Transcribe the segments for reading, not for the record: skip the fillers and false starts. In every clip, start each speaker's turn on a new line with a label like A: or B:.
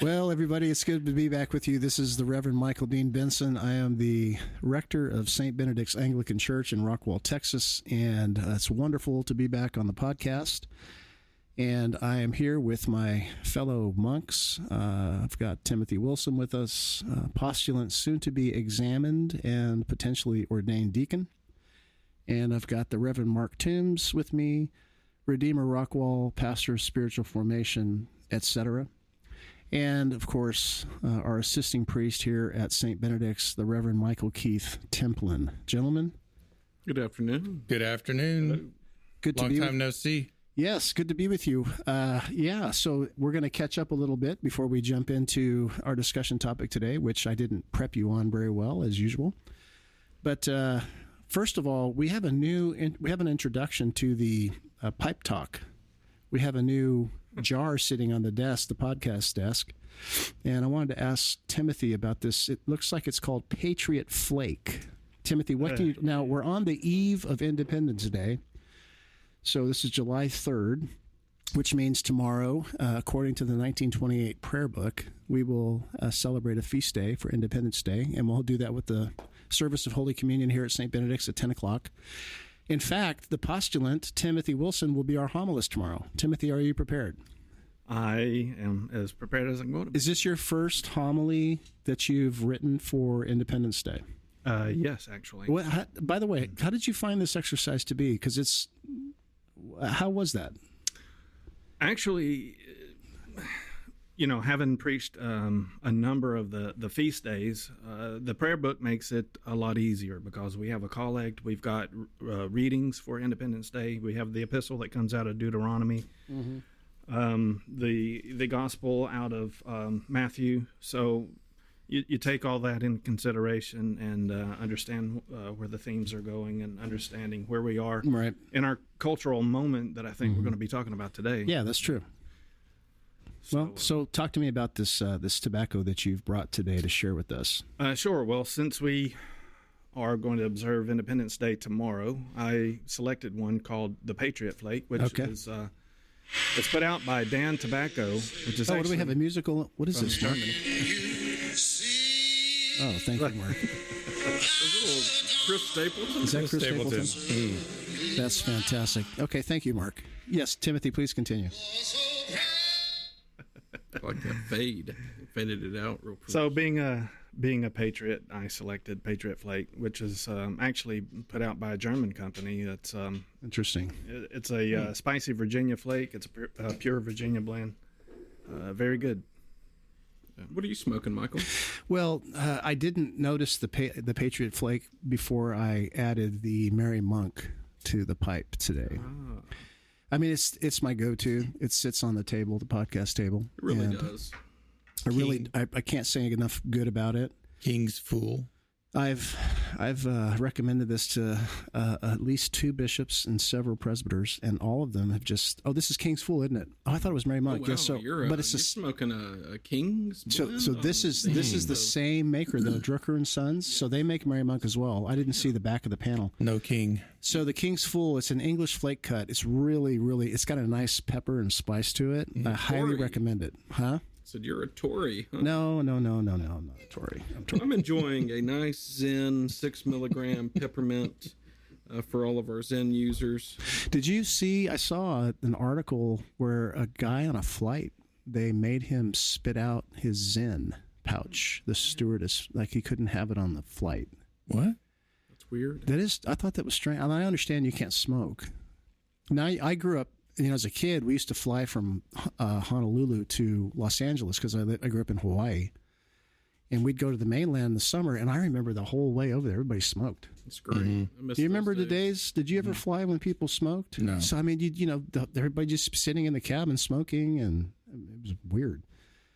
A: Well, everybody, it's good to be back with you. This is the Reverend Michael Dean Benson. I am the rector of St. Benedict's Anglican Church in Rockwall, Texas, and it's wonderful to be back on the podcast. And I am here with my fellow monks. I've got Timothy Wilson with us, postulant, soon to be examined and potentially ordained deacon. And I've got the Reverend Mark Toombs with me, Redeemer Rockwall, pastor of spiritual formation, etc. And, of course, our assisting priest here at St. Benedict's, the Reverend Michael Keith Templin. Gentlemen.
B: Good afternoon.
C: Good afternoon.
B: Hello.
A: Good to
C: Long
A: be
C: time no see.
A: Yes, good to be with you. So we're going to catch up a little bit before we jump into our discussion topic today, which I didn't prep you on very well, as usual. But first of all, we have an introduction to the Pipe Talk. We have a new jar sitting on the desk, the podcast desk, and I wanted to ask Timothy about this. It looks like it's called Patriot Flake. Timothy, what can you... Now, we're on the eve of Independence Day, so this is July 3rd, which means tomorrow, according to the 1928 prayer book, we will celebrate a feast day for Independence Day, and we'll do that with the service of Holy Communion here at St. Benedict's at 10 o'clock. In fact, the postulant, Timothy Wilson, will be our homilist tomorrow. Timothy, are you prepared?
B: I am as prepared as I'm going to be.
A: Is this your first homily that you've written for Independence Day?
B: Yes, actually.
A: By the way, how did you find this exercise to be? Because how was that?
B: Actually, having preached a number of the feast days, the prayer book makes it a lot easier because we have a collect, we've got readings for Independence Day, we have the epistle that comes out of Deuteronomy, the gospel out of Matthew. So you take all that into consideration and understand where the themes are going and understanding where we are in our cultural moment that I think we're going to be talking about today.
A: Yeah, that's true. So talk to me about this tobacco that you've brought today to share with us.
B: Sure. Well, since we are going to observe Independence Day tomorrow, I selected one called the Patriot Flake, which is it's put out by Dan Tobacco, which is
A: what do we have, a musical? What is this?
B: Germany.
A: Oh, thank you, Mark.
B: Chris Stapleton.
A: Is that Chris Stapleton? Ooh, that's fantastic. Okay, thank you, Mark. Yes, Timothy, please continue.
D: Like that faded it out real quick.
B: So being a patriot, I selected Patriot Flake, which is actually put out by a German company. It's
A: interesting.
B: It's a spicy Virginia flake. It's a pure Virginia blend. Very good.
D: What are you smoking, Michael?
A: Well, I didn't notice the Patriot Flake before I added the Mary Monk to the pipe today.
D: Ah.
A: I mean, it's my go-to. It sits on the table, the podcast table.
D: It really does.
A: I can't say enough good about it.
C: King's Fool.
A: I've recommended this to at least 2 bishops and several presbyters, and all of them have just. Oh, this is King's Fool, isn't it? Oh, I thought it was Mary Monk.
D: Oh, wow.
A: Yes, so
D: you're smoking a King's blend?
A: So this is the same maker though, Drucker and Sons. So they make Mary Monk as well. I didn't see the back of the panel.
C: No King.
A: So the King's Fool, it's an English flake cut. It's really, really. It's got a nice pepper and spice to it. I highly recommend it. Huh?
D: So you're a Tory, huh?
A: No, I'm not a Tory.
D: I'm enjoying a nice Zen 6 milligram peppermint for all of our Zen users.
A: Did you see? I saw an article where a guy on a flight, they made him spit out his Zen pouch. The stewardess, like he couldn't have it on the flight.
C: What?
D: That's weird.
A: That is. I thought that was strange. I understand you can't smoke. Now I grew up. As a kid, we used to fly from Honolulu to Los Angeles because I grew up in Hawaii. And we'd go to the mainland in the summer, and I remember the whole way over there, everybody smoked.
D: It's great.
A: Mm-hmm. Do you remember the days? Did you ever fly when people smoked?
C: No.
A: So, I mean, everybody just sitting in the cabin smoking, and it was weird.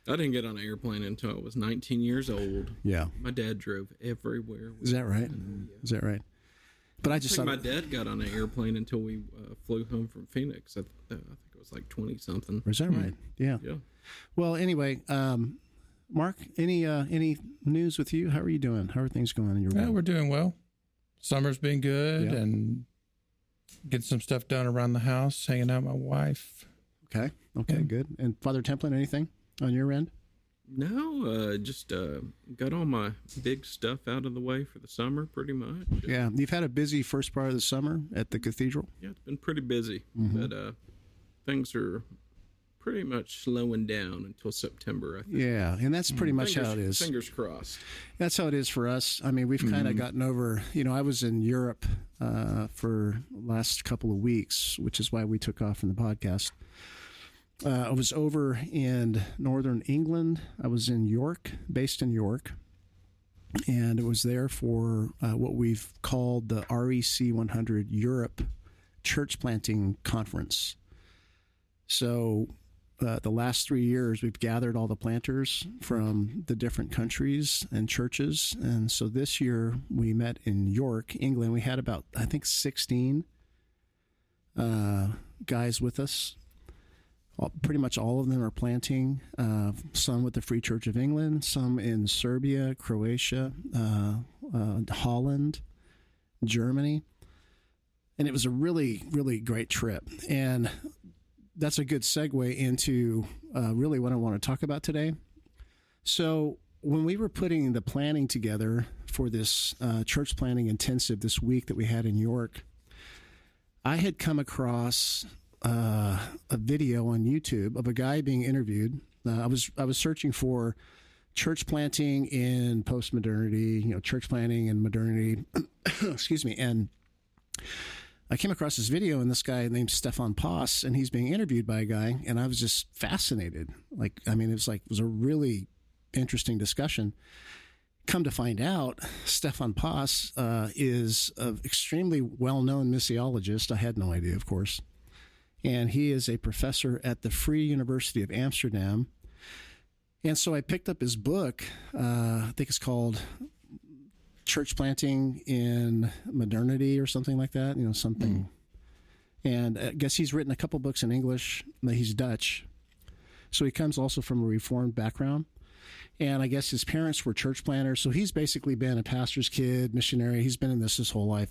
D: I didn't get on an airplane until I was 19 years old.
A: Yeah.
D: My dad drove everywhere.
A: Is that right? Is that right? But I just
D: think my dad got on an airplane until we flew home from Phoenix. I think it was like 20-something.
A: Is that right? Yeah. Well, anyway, Mark, any news with you? How are you doing? How are things going in your world?
C: We're doing well. Summer's been good and getting some stuff done around the house, hanging out with my wife.
A: Okay, good. And Father Templin, anything on your end?
D: No, just got all my big stuff out of the way for the summer, pretty much.
A: Yeah, you've had a busy first part of the summer at the cathedral.
D: Yeah, it's been pretty busy,
A: Mm-hmm.
D: but things are pretty much slowing down until September, I think.
A: Yeah, and that's pretty much
D: Fingers,
A: how it is.
D: Fingers crossed.
A: That's how it is for us. I mean, we've kind of gotten over, I was in Europe for the last couple of weeks, which is why we took off from the podcast. I was over in northern England. I was in York, based in York, and it was there for what we've called the REC 100 Europe Church Planting Conference. So the last 3 years, we've gathered all the planters from the different countries and churches. And so this year, we met in York, England. We had about, I think, 16 guys with us. Pretty much all of them are planting, some with the Free Church of England, some in Serbia, Croatia, Holland, Germany. And it was a really, really great trip. And that's a good segue into really what I want to talk about today. So when we were putting the planning together for this church planning intensive this week that we had in York, I had come across a video on YouTube of a guy being interviewed. I was searching for church planting in post-modernity, church planting and modernity. Excuse me. And I came across this video, and this guy named Stefan Paas, and he's being interviewed by a guy, and I was just fascinated. It was a really interesting discussion. Come to find out, Stefan Paas is an extremely well-known missiologist. I had no idea, of course. And he is a professor at the Free University of Amsterdam. And so I picked up his book. I think it's called Church Planting in Modernity or something like that, something. And I guess he's written a couple books in English. He's Dutch. So he comes also from a Reformed background. And I guess his parents were church planters. So he's basically been a pastor's kid, missionary. He's been in this his whole life.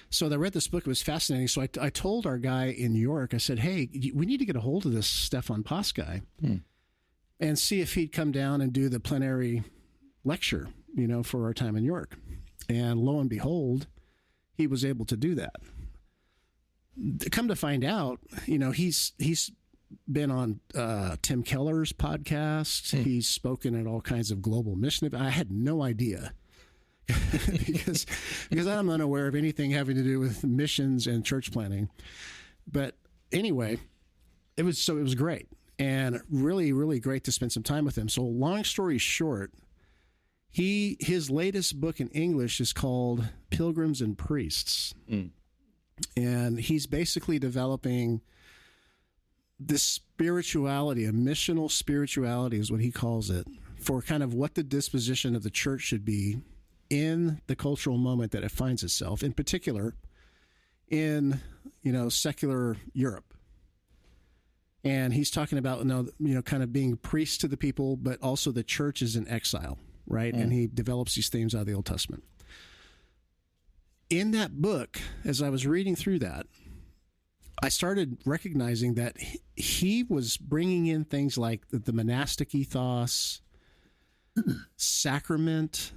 A: So I read this book. It was fascinating. So I told our guy in New York, I said, hey, we need to get a hold of this Stefan Paas guy and see if he'd come down and do the plenary lecture, for our time in York. And lo and behold, he was able to do that. Come to find out, he's been on Tim Keller's podcast. He's spoken at all kinds of global mission. I had no idea because I'm unaware of anything having to do with missions and church planting. But anyway, it was great and really, really great to spend some time with him. So long story short, his latest book in English is called Pilgrims and Priests. And he's basically developing this spirituality, a missional spirituality is what he calls it, for kind of what the disposition of the church should be in the cultural moment that it finds itself, in particular in, secular Europe. And he's talking about, kind of being priest to the people, but also the church is in exile, right? And he develops these themes out of the Old Testament. In that book, as I was reading through that, I started recognizing that he was bringing in things like the monastic ethos, sacrament,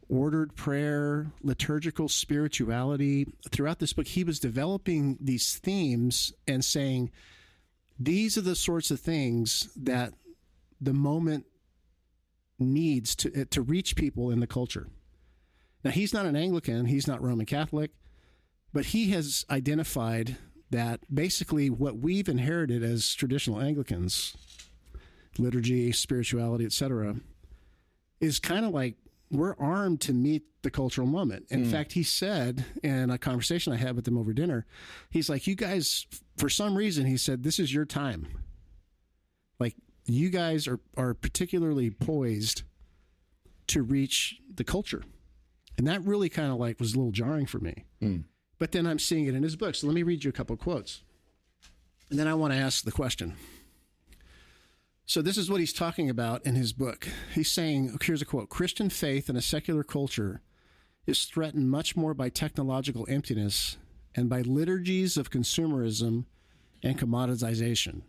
A: ordered prayer, liturgical spirituality. Throughout this book, he was developing these themes and saying, these are the sorts of things that the moment needs to reach people in the culture. Now, he's not an Anglican, he's not Roman Catholic, but he has identified that basically what we've inherited as traditional Anglicans, liturgy, spirituality, etc., is kind of like we're armed to meet the cultural moment. In fact, he said in a conversation I had with him over dinner, he's like, you guys, for some reason, he said, this is your time. Like, you guys are particularly poised to reach the culture. And that really kind of like was a little jarring for me. But then I'm seeing it in his book. So let me read you a couple of quotes. And then I want to ask the question. So this is what he's talking about in his book. He's saying, here's a quote, Christian faith in a secular culture is threatened much more by technological emptiness and by liturgies of consumerism and commoditization.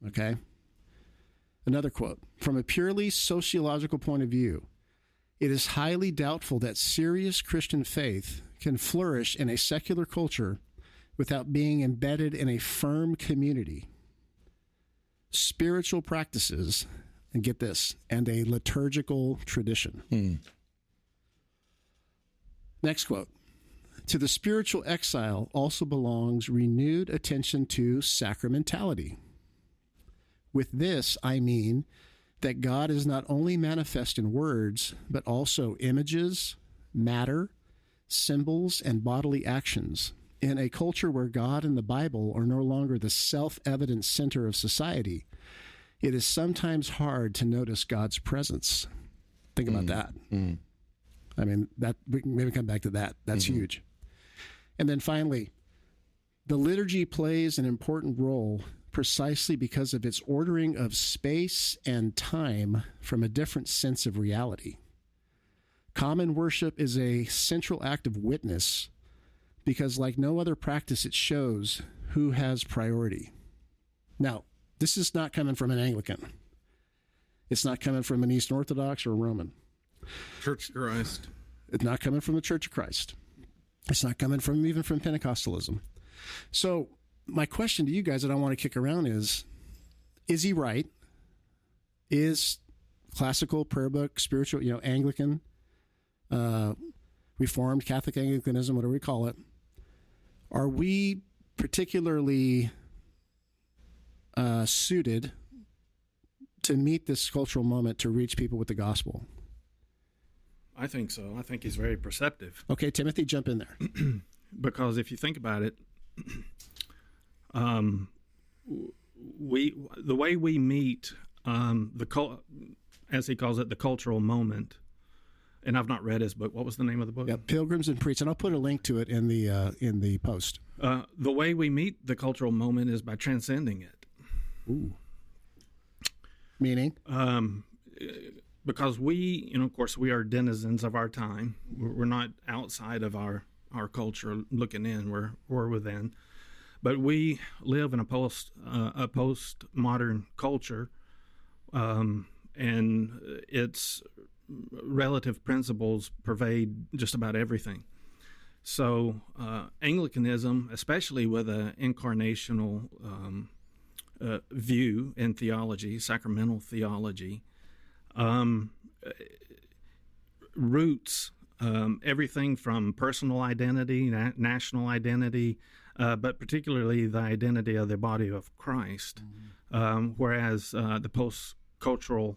A: Okay? Another quote, from a purely sociological point of view, it is highly doubtful that serious Christian faith can flourish in a secular culture without being embedded in a firm community, spiritual practices, and get this, and a liturgical tradition. Next quote. To the spiritual exile also belongs renewed attention to sacramentality. With this, I mean that God is not only manifest in words, but also images, matter, symbols, and bodily actions. In a culture where God and the Bible are no longer the self-evident center of society, it is sometimes hard to notice God's presence. Think about that. I mean, that we can maybe come back to that. That's huge. And then finally, the liturgy plays an important role precisely because of its ordering of space and time from a different sense of reality. Common worship is a central act of witness because, like no other practice, it shows who has priority. Now, this is not coming from an Anglican. It's not coming from an Eastern Orthodox or a Roman.
D: Church of Christ.
A: It's not coming from the Church of Christ. It's not coming from even from Pentecostalism. So my question to you guys that I want to kick around is he right? Is classical prayer book, spiritual, Anglican, Reformed, Catholic Anglicanism, whatever we call it, are we particularly suited to meet this cultural moment to reach people with the gospel?
B: I think so. I think he's very perceptive.
A: Okay, Timothy, jump in there.
B: Because if you think about it, the way we meet as he calls it, the cultural moment. And I've not read his book. What was the name of the book?
A: Yeah, Pilgrims and Priests, and I'll put a link to it in the post.
B: The way we meet the cultural moment is by transcending it.
A: Ooh. Meaning?
B: Because we, of course, we are denizens of our time. We're not outside of our culture looking in. We're within. But we live in a postmodern culture, and its relative principles pervade just about everything. So Anglicanism, especially with an incarnational view in theology, sacramental theology, roots everything from personal identity, national identity, but particularly the identity of the body of Christ, whereas the post-cultural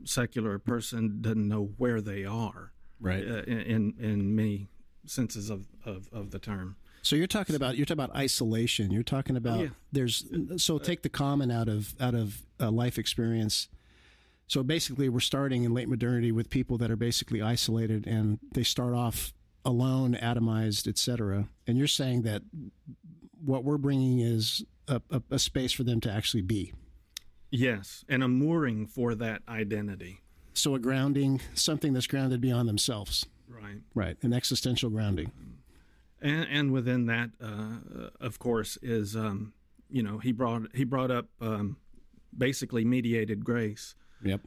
B: secular person doesn't know where they are,
A: right?
B: In many senses of the term.
A: So you're talking about isolation. You're talking about take the common out of life experience. So basically, we're starting in late modernity with people that are basically isolated, and they start off alone, atomized, etc. And you're saying that what we're bringing is a space for them to actually be.
B: Yes, and a mooring for that identity.
A: So a grounding, something that's grounded beyond themselves. Right, an existential grounding.
B: And within that, of course, is he brought up basically mediated grace.
A: Yep.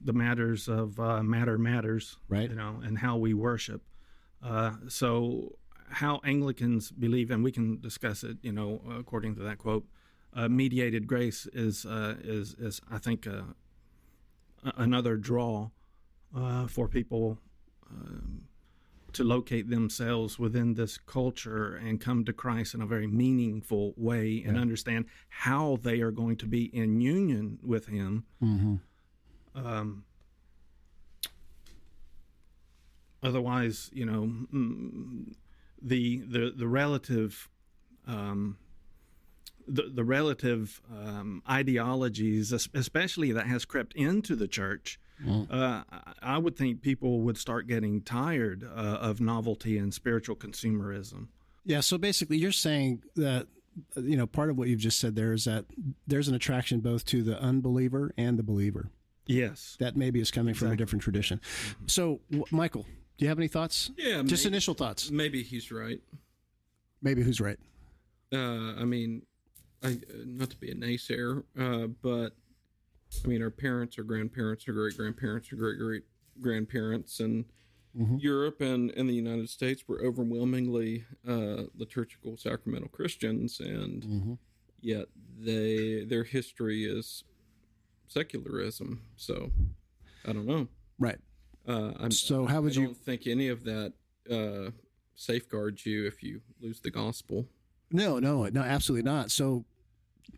B: The matters of matter matters.
A: Right.
B: And how we worship. So how Anglicans believe, and we can discuss it. According to that quote, mediated grace is I think another draw for people to locate themselves within this culture and come to Christ in a very meaningful way and understand how they are going to be in union with Him.
A: Mm-hmm.
B: Otherwise, the relative the relative ideologies, especially that has crept into the church. I would think people would start getting tired of novelty and spiritual consumerism.
A: Yeah, so basically you're saying that, part of what you've just said there is that there's an attraction both to the unbeliever and the believer.
B: Yes.
A: That maybe is coming from a different tradition. So, Michael, do you have any thoughts?
D: Yeah.
A: Just initial thoughts.
D: Maybe he's right.
A: Maybe who's right?
D: I mean, not to be a naysayer, but I mean, our parents, our grandparents, our great grandparents, our great great grandparents, and Europe and the United States were overwhelmingly liturgical sacramental Christians, and yet their history is secularism. So I don't know.
A: Right.
D: So how would you? I don't think any of that safeguards you if you lose the gospel.
A: No, absolutely not. So,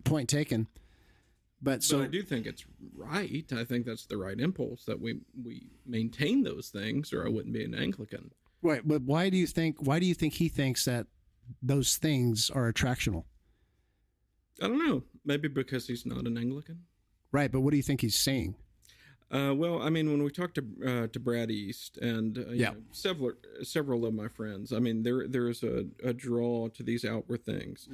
A: point taken. But
D: I do think it's right. I think that's the right impulse that we maintain those things, or I wouldn't be an Anglican.
A: Right. But why do you think he thinks that those things are attractional?
D: I don't know. Maybe because he's not an Anglican.
A: Right. But what do you think he's saying?
D: Well, I mean, when we talked to Brad East and you know, several of my friends, I mean, there's a draw to these outward things.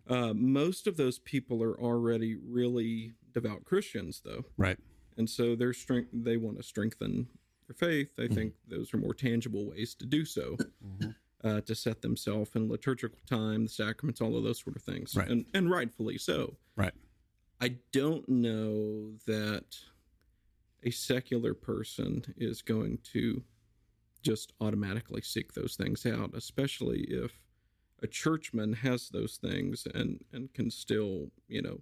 D: Most of those people are already really devout Christians, though,
A: right?
D: And so they want to strengthen their faith. They think those are more tangible ways to do so, to set themselves in liturgical time, the sacraments, all of those sort of things,
A: right?
D: And rightfully so,
A: right?
D: I don't know that a secular person is going to just automatically seek those things out, especially if a churchman has those things and can still, you know,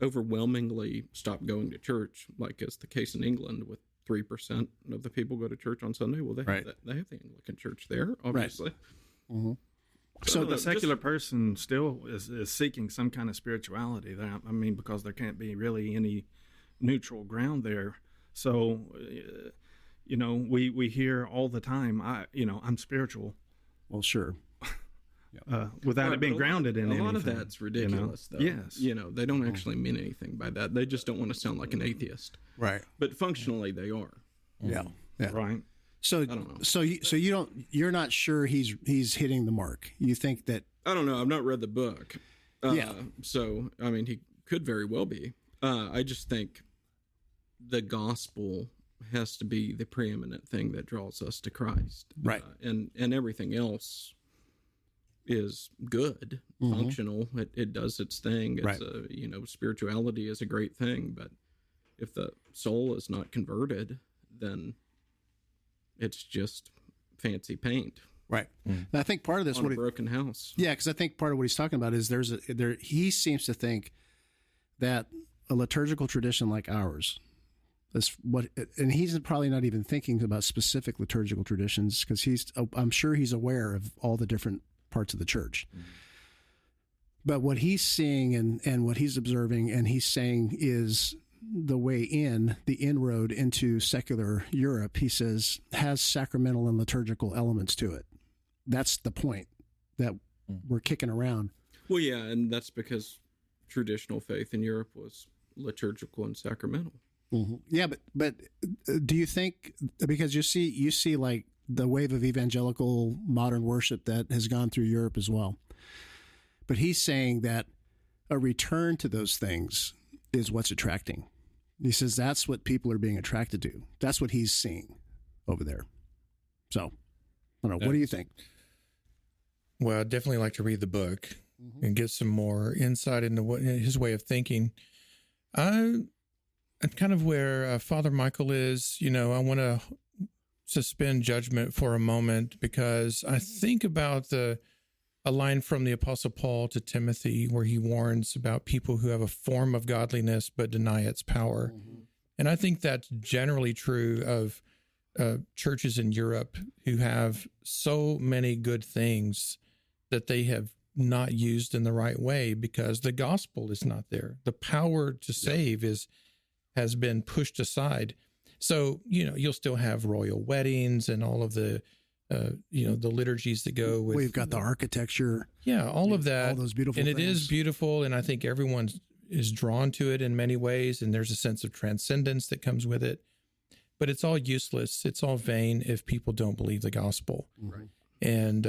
D: overwhelmingly stop going to church, like is the case in England with 3% of the people go to church on Sunday. Well, they have the Anglican Church there, obviously.
A: Right.
B: So the secular person still is seeking some kind of spirituality. I mean, because there can't be really any neutral ground there. So, you know, we hear all the time, I'm spiritual.
A: Well, sure.
B: Without it being grounded in anything.
D: A lot of that's ridiculous, though.
B: Yes.
D: You know, they don't actually mean anything by that. They just don't want to sound like an atheist.
A: Right.
D: But functionally, they are.
A: Yeah.
B: Right.
A: So,
D: I don't know.
A: So you're not sure he's hitting the mark. You think that?
D: I don't know. I've not read the book. So, I mean, he could very well be. I just think the gospel has to be the preeminent thing that draws us to Christ.
A: Right.
D: And everything else is good, functional. It does its thing. It's spirituality is a great thing, but if the soul is not converted, then it's just fancy paint.
A: Right. And I think part of this
D: on a broken house.
A: Yeah, because I think part of what he's talking about is he seems to think that a liturgical tradition like ours is and he's probably not even thinking about specific liturgical traditions because I'm sure he's aware of all the different parts of the church. But what he's seeing and what he's observing and he's saying is the way in, the inroad into secular Europe, he says, has sacramental and liturgical elements to it. That's the point that we're kicking around.
D: Well, yeah, and that's because traditional faith in Europe was liturgical and sacramental.
A: Yeah, but do you think, because you see like the wave of evangelical modern worship that has gone through Europe as well, but he's saying that a return to those things is what's attracting. He says that's what people are being attracted to. That's what he's seeing over there. So, I don't know. What do you think?
C: Well, I'd definitely like to read the book and get some more insight into his way of thinking. And kind of where Father Michael is, I want to suspend judgment for a moment because I think about a line from the Apostle Paul to Timothy where he warns about people who have a form of godliness but deny its power. And I think that's generally true of churches in Europe who have so many good things that they have not used in the right way because the gospel is not there. The power to save has been pushed aside. So, you'll still have royal weddings and all of the the liturgies that go with.
A: We've got the architecture.
C: Yeah, all of that.
A: All those beautiful
C: and
A: things.
C: It is beautiful, and I think everyone is drawn to it in many ways, and there's a sense of transcendence that comes with it. But it's all useless. It's all vain if people don't believe the gospel.
A: Right.
C: And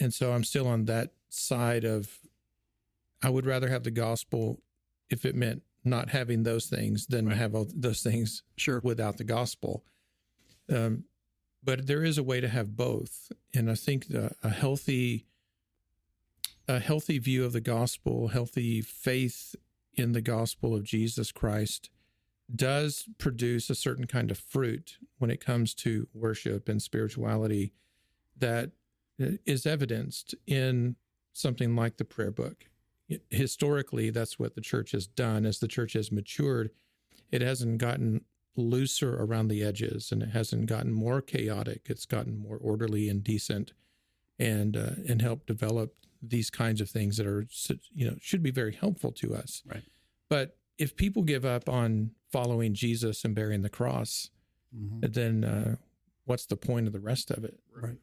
C: so I'm still on that side of I would rather have the gospel if it meant not having those things than have all those things without the gospel. But there is a way to have both. And I think a healthy a healthy view of the gospel, healthy faith in the gospel of Jesus Christ does produce a certain kind of fruit when it comes to worship and spirituality that is evidenced in something like the prayer book. Historically, that's what the church has done. As the church has matured, it hasn't gotten looser around the edges, and it hasn't gotten more chaotic. It's gotten more orderly and decent, and helped develop these kinds of things that are, should be very helpful to us.
A: Right.
C: But if people give up on following Jesus and bearing the cross, then what's the point of the rest of it?
A: Right.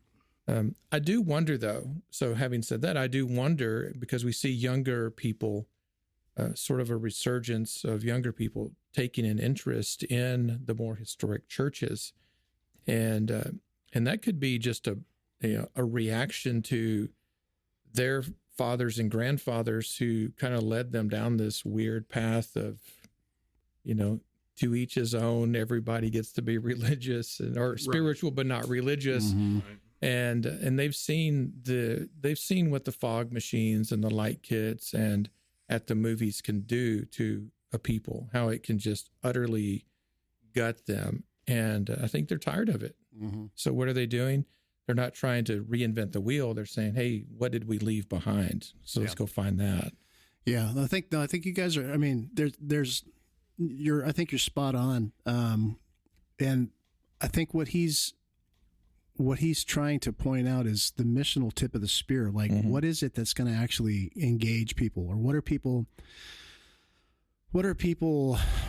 C: I do wonder, though, so having said that, I do wonder, because we see younger people, sort of a resurgence of younger people taking an interest in the more historic churches. And that could be just a reaction to their fathers and grandfathers who kind of led them down this weird path of, to each his own, everybody gets to be religious or spiritual, but not religious.
A: Right.
C: And they've seen what the fog machines and the light kits and at the movies can do to a people, how it can just utterly gut them. And I think they're tired of it. So what are they doing? They're not trying to reinvent the wheel. They're saying, hey, what did we leave behind? So let's go find that.
A: Yeah, I think you guys are, I mean, I think you're spot on. And I think what he's trying to point out is the missional tip of the spear. Like, what is it that's going to actually engage people, or what are people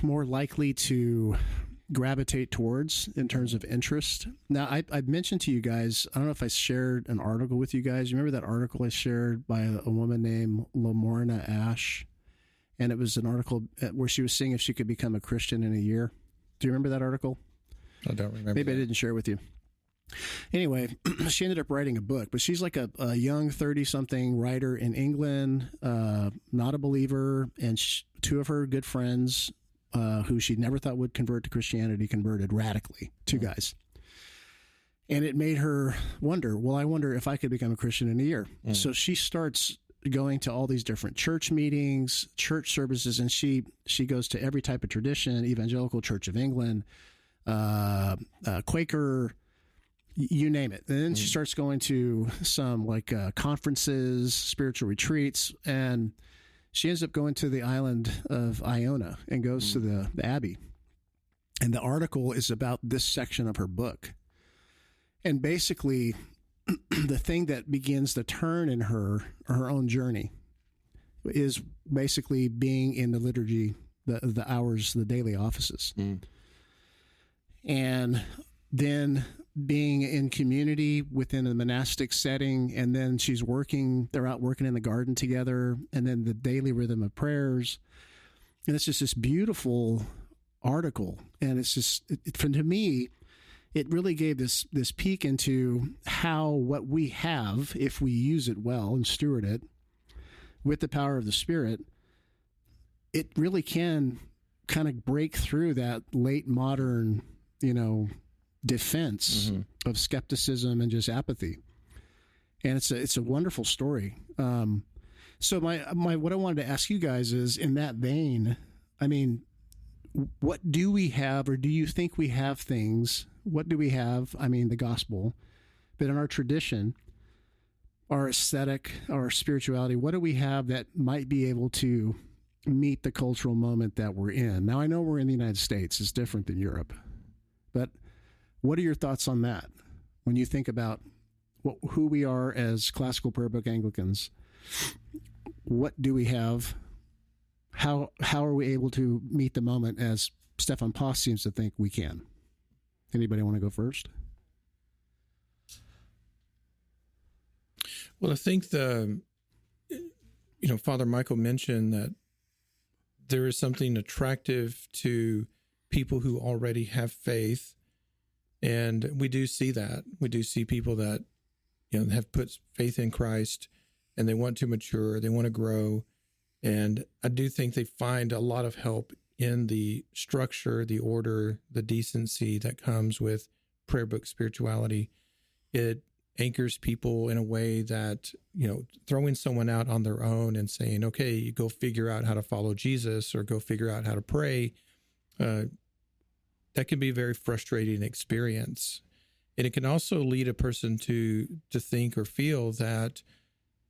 A: more likely to gravitate towards in terms of interest? Now, I mentioned to you guys, I don't know if I shared an article with you guys. You remember that article I shared by a woman named Lamorna Ash? And it was an article where she was seeing if she could become a Christian in a year. Do you remember that article?
C: I don't remember.
A: Maybe I didn't share it with you. Anyway, she ended up writing a book, but she's like a young 30-something writer in England, not a believer, and two of her good friends who she never thought would convert to Christianity converted radically, two guys. And it made her wonder, well, I wonder if I could become a Christian in a year. So she starts going to all these different church meetings, church services, and she goes to every type of tradition, Evangelical Church of England, Quaker, you name it. And then she starts going to some conferences, spiritual retreats, and she ends up going to the island of Iona and goes to the Abbey. And the article is about this section of her book. And basically, the thing that begins to turn in her own journey is basically being in the liturgy, the hours, the daily offices. And then being in community within a monastic setting, and then they're out working in the garden together, and then the daily rhythm of prayers. And it's just this beautiful article. And it's just, to me, it really gave this peek into how what we have, if we use it well and steward it with the power of the Spirit, it really can kind of break through that late modern, defense of skepticism and just apathy. And it's a wonderful story. So my what I wanted to ask you guys is, in that vein, I mean, what do we have, or do you think we have things? What do we have? I mean, the gospel, but in our tradition, our aesthetic, our spirituality, what do we have that might be able to meet the cultural moment that we're in? Now, I know we're in the United States. It's different than Europe. But what are your thoughts on that when you think about who we are as classical prayer book Anglicans? What do we have? How are we able to meet the moment as Stefan Poss seems to think we can? Anybody want to go first?
C: Well, I think Father Michael mentioned that there is something attractive to people who already have faith. And we do see that. We do see people that, have put faith in Christ, and they want to mature, they want to grow. And I do think they find a lot of help in the structure, the order, the decency that comes with prayer book spirituality. It anchors people in a way that, throwing someone out on their own and saying, okay, you go figure out how to follow Jesus or go figure out how to pray, that can be a very frustrating experience. And it can also lead a person to think or feel that,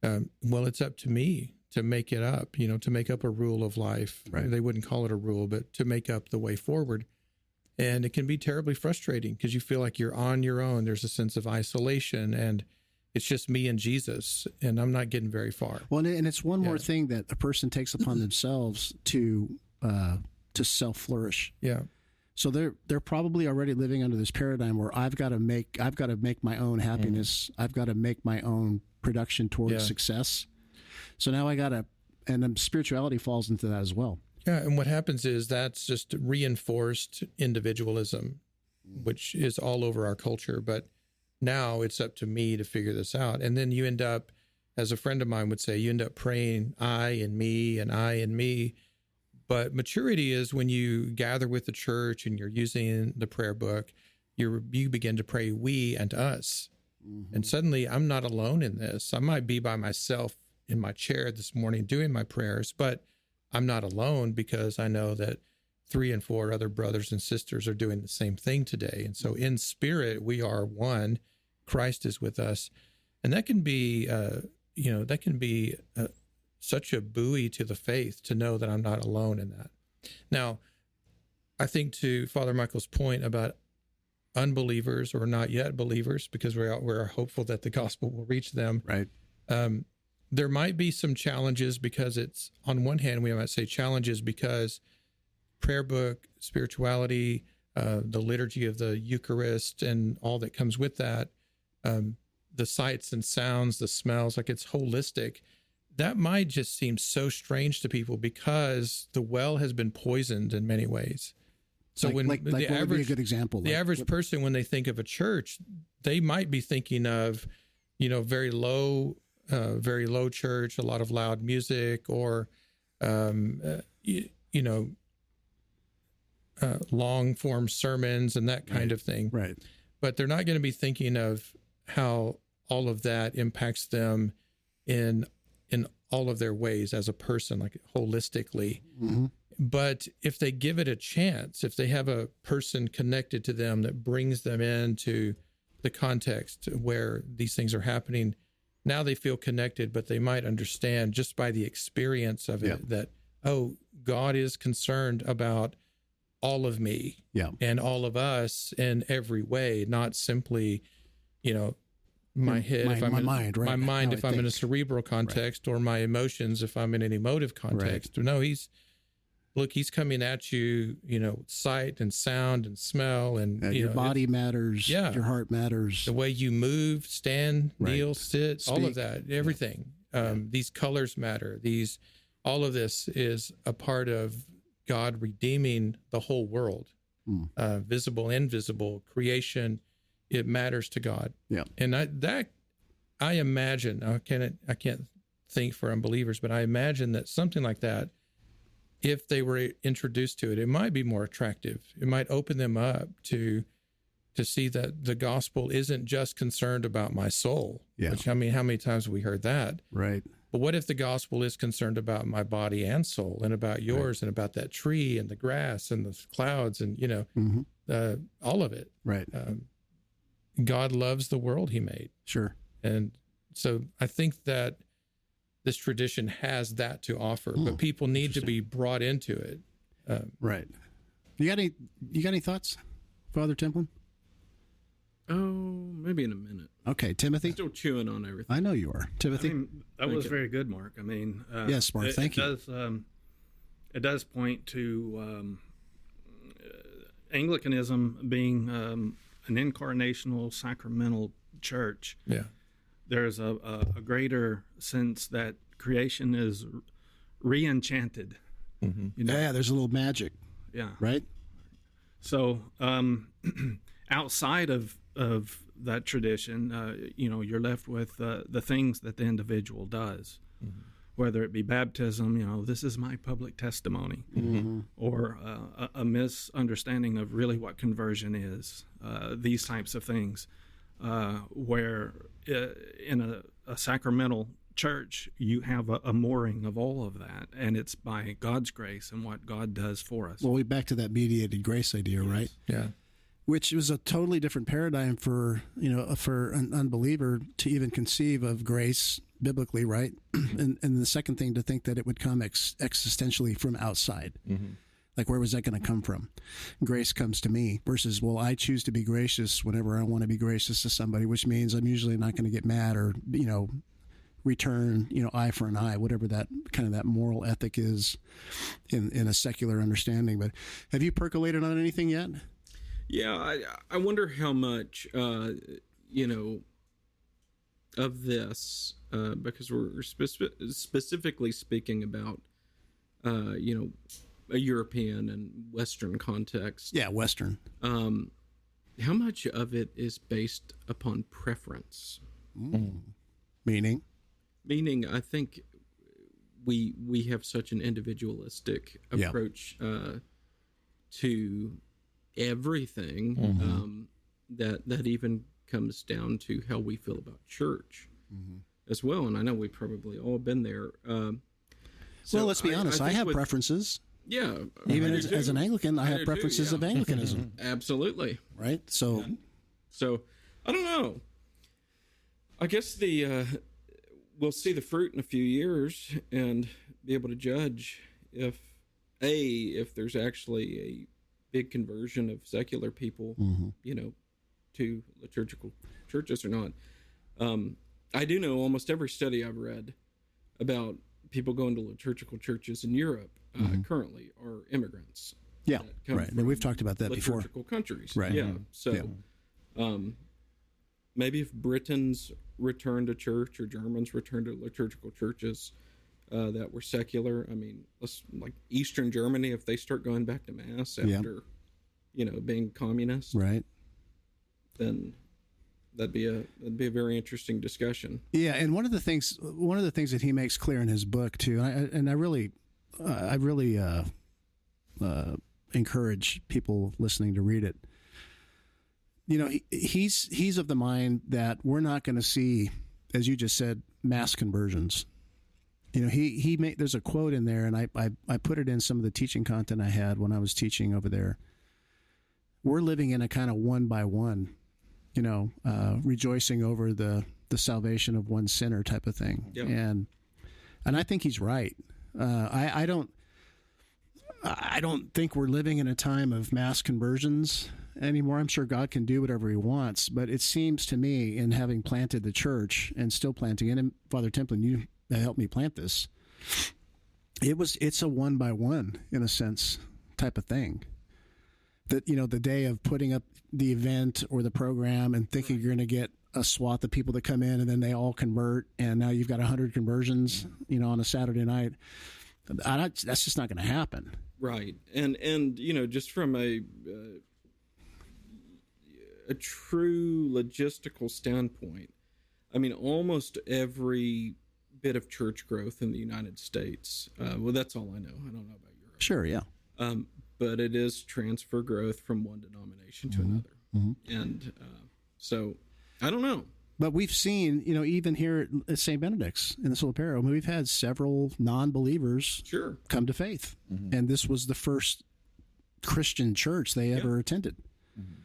C: well, it's up to me to make it up, to make up a rule of life.
A: Right.
C: They wouldn't call it a rule, but to make up the way forward. And it can be terribly frustrating because you feel like you're on your own. There's a sense of isolation, and it's just me and Jesus, and I'm not getting very far.
A: Well, and it's one more thing that a person takes upon themselves to self-flourish.
C: Yeah.
A: So they're probably already living under this paradigm where I've got to make my own happiness. I've got to make my own production towards success. So now and spirituality falls into that as well.
C: Yeah, and what happens is that's just reinforced individualism, which is all over our culture. But now it's up to me to figure this out. And then you end up, as a friend of mine would say, you end up praying I and me and I and me. But maturity is when you gather with the church and you're using the prayer book, you begin to pray we and us. Mm-hmm. And suddenly I'm not alone in this. I might be by myself in my chair this morning doing my prayers, but I'm not alone because I know that 3 and 4 other brothers and sisters are doing the same thing today. And so in spirit, we are one. Christ is with us. And that can be, such a buoy to the faith to know that I'm not alone in that. Now, I think to Father Michael's point about unbelievers or not yet believers, because we're hopeful that the gospel will reach them.
A: Right.
C: There might be some challenges because it's, on one hand, we might say challenges because prayer book, spirituality, the liturgy of the Eucharist and all that comes with that, the sights and sounds, the smells, like it's holistic. That might just seem so strange to people because the well has been poisoned in many ways. So
A: what would be a good example?
C: The average person, when they think of a church, they might be thinking of, very low church, a lot of loud music, or, long form sermons and that kind of thing.
A: Right.
C: But they're not going to be thinking of how all of that impacts them in all of their ways as a person, like holistically. Mm-hmm. But if they give it a chance, if they have a person connected to them that brings them into the context where these things are happening, now they feel connected, but they might understand just by the experience of it that, oh, God is concerned about all of me and all of us in every way, not simply, my head, my mind, right? My mind, if I'm in a cerebral context, or my emotions, if I'm in an emotive context. Right. No, he's coming at you, sight and sound and smell, and
A: your body matters. Yeah. Your heart matters.
C: The way you move, stand, kneel, sit, speak. All of that, everything. These colors matter. All of this is a part of God redeeming the whole world, visible, invisible, creation. It matters to God. Yeah. And I imagine, I can't think for unbelievers, but I imagine that something like that, if they were introduced to it, it might be more attractive. It might open them up to see that the gospel isn't just concerned about my soul. Yeah. Which, how many times have we heard that? Right. But what if the gospel is concerned about my body and soul, and about yours, and about that tree and the grass and the clouds and, all of it. Right. God loves the world he made. Sure. And so I think that this tradition has that to offer, but people need to be brought into it.
A: Right. You got any thoughts, Father Templin?
D: Oh, maybe in a minute.
A: Okay, Timothy?
D: Still chewing on everything.
A: I know you are. Timothy?
B: That was very good, Mark.
A: Yes, Mark, thank you.
B: It does point to Anglicanism being an incarnational, sacramental church. Yeah. There's a greater sense that creation is re-enchanted.
A: Mm-hmm. Yeah, there's a little magic. Yeah. Right?
B: So outside of that tradition, you're left with the things that the individual does, whether it be baptism, this is my public testimony, or a misunderstanding of really what conversion is, these types of things, where in a sacramental church, you have a mooring of all of that, and it's by God's grace and what God does for us.
A: Well, we back to that mediated grace idea, right?
C: Yeah.
A: Which was a totally different paradigm for an unbeliever to even conceive of grace biblically, right? And the second thing, to think that it would come existentially from outside. Mm-hmm. Like, where was that going to come from? Grace comes to me versus, well, I choose to be gracious whenever I want to be gracious to somebody, which means I'm usually not going to get mad or, return, eye for an eye, whatever that kind of that moral ethic is in a secular understanding. But have you percolated on anything yet?
D: Yeah, I wonder how much, of this, because we're specifically speaking about, a European and Western context.
A: Yeah, Western.
D: How much of it is based upon preference?
A: Meaning,
D: I think we have such an individualistic approach to everything that even comes down to how we feel about church as well. And I know we've probably all been there.
A: So let's be honest. I have preferences.
D: Yeah.
A: Even as an Anglican, I have preferences of Anglicanism.
D: Absolutely.
A: Right? So,
D: I don't know. I guess we'll see the fruit in a few years and be able to judge if there's actually a big conversion of secular people, to liturgical churches or not. I do know almost every study I've read about people going to liturgical churches in Europe currently are immigrants.
A: Yeah, right. And we've talked about that before.
D: Liturgical countries.
A: Right.
D: Yeah. So maybe if Britons return to church or Germans return to liturgical churches that were secular, I mean, like Eastern Germany, if they start going back to Mass after, being communist, right, then that'd be a very interesting discussion.
A: Yeah, and one of the things that he makes clear in his book too, and I really encourage people listening to read it. He's of the mind that we're not going to see, as you just said, mass conversions. There's a quote in there, and I put it in some of the teaching content I had when I was teaching over there. We're living in a kind of one by one, rejoicing over the salvation of one sinner type of thing. Yeah. And I think he's right. I don't think we're living in a time of mass conversions anymore. I'm sure God can do whatever he wants, but it seems to me, in having planted the church and still planting it, and Father Templin, you helped me plant this, it's a one by one, in a sense, type of thing. That, the day of putting up the event or the program and thinking you're going to get a swath of people that come in and then they all convert, and now you've got 100 conversions, on a Saturday night. That's just not going to happen.
D: Right. And just from a true logistical standpoint, I mean, almost every bit of church growth in the United States, well, that's all I know. I don't know about Europe.
A: Sure, yeah.
D: But it is transfer growth from one denomination to another. Mm-hmm. And so I don't know.
A: But we've seen, even here at St. Benedict's in the Solipero, we've had several non-believers come to faith. Mm-hmm. And this was the first Christian church they ever attended. Mm-hmm.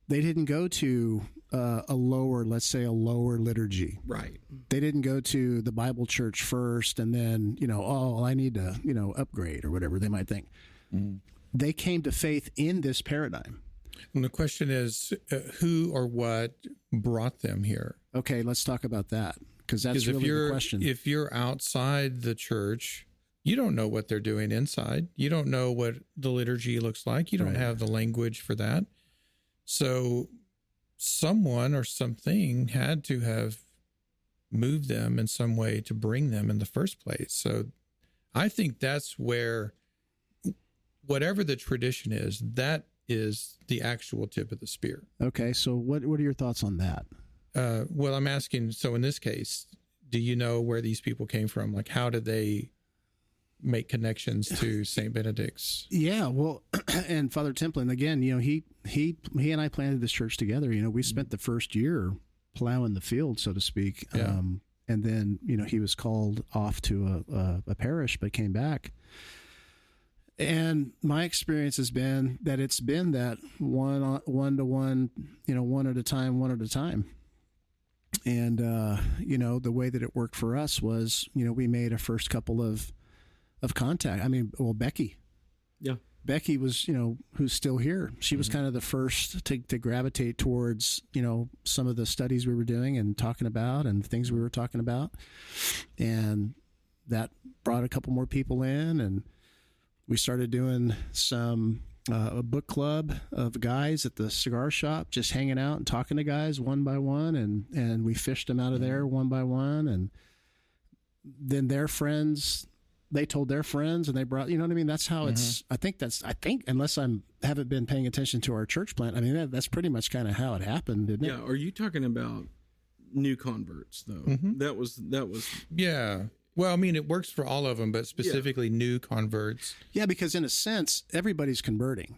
A: They didn't go to a lower liturgy. Right. They didn't go to the Bible church first and then, I need to, upgrade or whatever they might think. Mm-hmm. They came to faith in this paradigm.
C: And the question is, who or what brought them here?
A: Okay, let's talk about that, because that's really the question.
C: If you're outside the church, you don't know what they're doing inside. You don't know what the liturgy looks like. You don't have the language for that. So someone or something had to have moved them in some way to bring them in the first place. So I think that's where, whatever the tradition is, that is the actual tip of the spear.
A: Okay, so what are your thoughts on that?
C: Well, I'm asking, so in this case, do you know where these people came from? Like, how did they make connections to St. Benedict's?
A: Yeah, well, and Father Templin, again, he and I planted this church together. We spent the first year plowing the field, so to speak.
C: Yeah.
A: And then, he was called off to a parish, but came back. And my experience has been that it's been that one to one, one at a time. And, the way that it worked for us was, we made a first couple of contact. Becky.
D: Yeah.
A: Becky was, who's still here. She was kind of the first to gravitate towards, some of the studies we were doing and talking about and things we were talking about. And that brought a couple more people in, and we started doing some a book club of guys at the cigar shop, just hanging out and talking to guys one by one, and we fished them out of there one by one, and then their friends, they told their friends, and they brought, that's how it's. I think unless haven't been paying attention to our church plant, that's pretty much kind of how it happened, didn't it?
D: Yeah. Are you talking about new converts though? That was.
C: Yeah. Well, it works for all of them, but specifically new converts.
A: Yeah, because in a sense, everybody's converting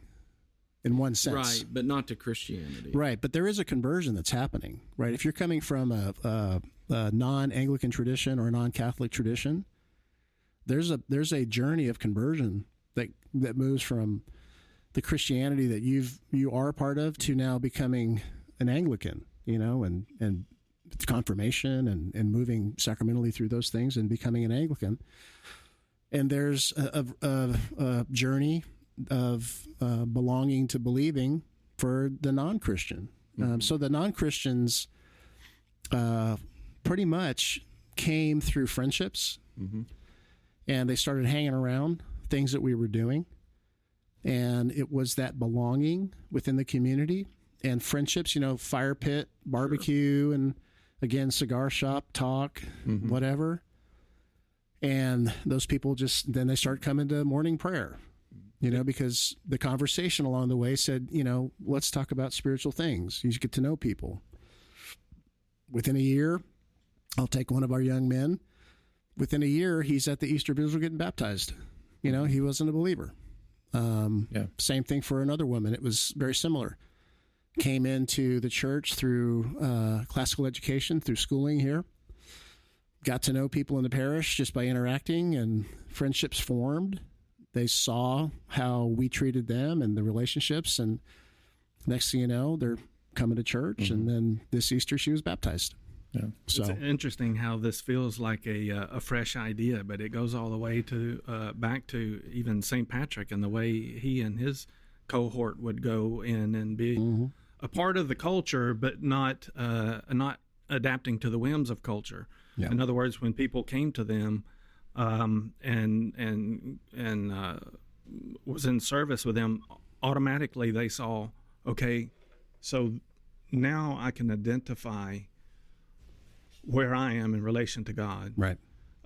A: in one sense.
D: Right, but not to Christianity.
A: Right, but there is a conversion that's happening, right? If you're coming from a non-Anglican tradition or a non-Catholic tradition, there's a journey of conversion that moves from the Christianity that you are a part of to now becoming an Anglican, and confirmation and moving sacramentally through those things and becoming an Anglican. And there's a journey of belonging to believing for the non-Christian. So the non-Christians pretty much came through friendships, and they started hanging around things that we were doing. And it was that belonging within the community and friendships, fire pit, barbecue, and again, cigar shop talk, whatever. And those people then they start coming to morning prayer, because the conversation along the way said, let's talk about spiritual things. You get to know people. Within a year, I'll take one of our young men. Within a year, he's at the Easter Vigil getting baptized. He wasn't a believer. Same thing for another woman. It was very similar. Came into the church through classical education, through schooling here. Got to know people in the parish just by interacting, and friendships formed. They saw how we treated them and the relationships, and next thing you know, they're coming to church. And then this Easter, she was baptized.
C: Yeah.
B: So it's interesting how this feels like a fresh idea, but it goes all the way to back to even St. Patrick and the way he and his cohort would go in and be a part of the culture, but not adapting to the whims of culture. Yeah. In other words, when people came to them and was in service with them, automatically they saw, okay, so now I can identify where I am in relation to God,
A: right?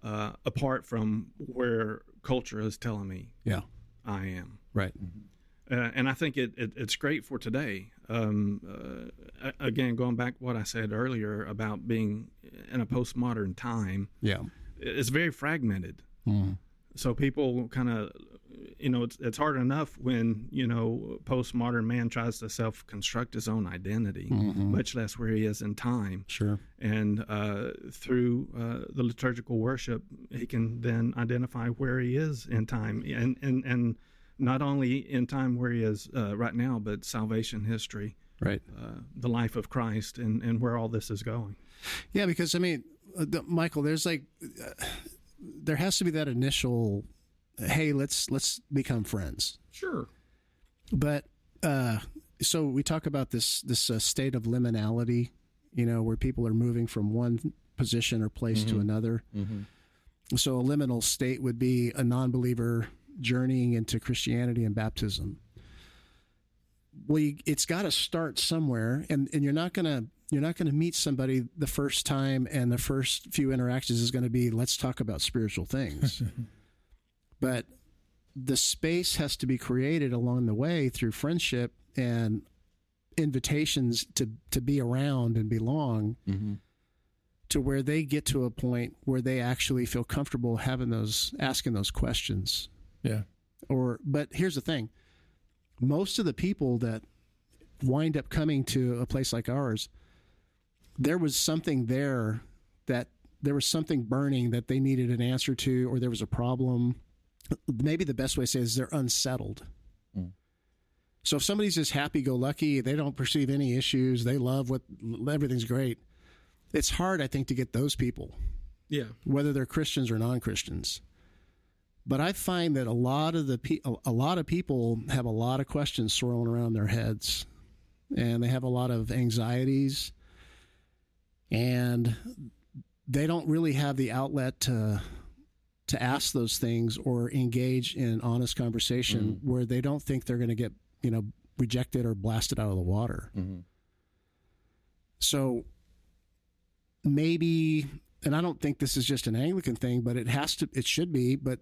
B: Apart from where culture is telling me, I am,
A: right.
B: And I think it's great for today. Again, going back to what I said earlier about being in a postmodern time, it's very fragmented. So people kind of, it's hard enough when, postmodern man tries to self-construct his own identity, much less where he is in time.
A: Sure.
B: And through the liturgical worship, he can then identify where he is in time, and not only in time where he is right now, but salvation history,
A: right?
B: The life of Christ, and where all this is going.
A: Yeah, because Michael, there's there has to be that initial, hey, let's become friends.
D: Sure.
A: But so we talk about this state of liminality, where people are moving from one position or place to another. So a liminal state would be a non-believer journeying into Christianity and baptism. Well, it's got to start somewhere, and you're not gonna meet somebody the first time, and the first few interactions is going to be, let's talk about spiritual things. But the space has to be created along the way through friendship and invitations to be around and belong, to where they get to a point where they actually feel comfortable asking those questions.
C: Yeah.
A: But here's the thing. Most of the people that wind up coming to a place like ours, there was something there, that there was something burning that they needed an answer to, or there was a problem. Maybe the best way to say it is they're unsettled. So if somebody's just happy-go-lucky, they don't perceive any issues, they love everything's great, it's hard, I think, to get those people.
D: Yeah.
A: Whether they're Christians or non-Christians. But I find that a lot of people have a lot of questions swirling around their heads, and they have a lot of anxieties, and they don't really have the outlet to ask those things or engage in honest conversation where they don't think they're going to get, rejected or blasted out of the water. So maybe, and I don't think this is just an Anglican thing, but it should be, but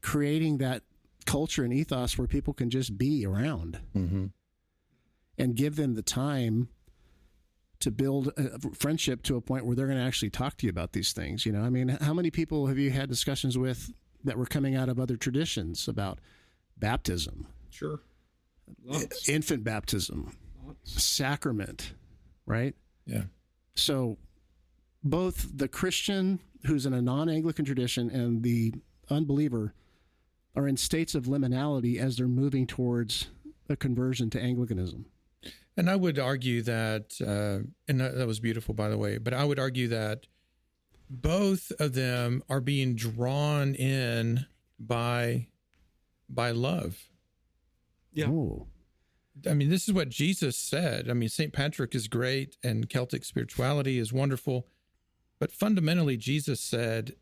A: creating that culture and ethos where people can just be around and give them the time to build a friendship to a point where they're going to actually talk to you about these things. I mean, how many people have you had discussions with that were coming out of other traditions about baptism?
D: Sure. Lots.
A: Infant baptism, sacrament, right?
C: Yeah.
A: So both the Christian who's in a non-Anglican tradition and the unbeliever are in states of liminality as they're moving towards a conversion to Anglicanism.
C: And I would argue that, and that was beautiful, by the way, but I would argue that both of them are being drawn in by love.
D: Yeah.
A: Oh.
C: I mean, this is what Jesus said. I mean, St. Patrick is great and Celtic spirituality is wonderful, but fundamentally, Jesus said,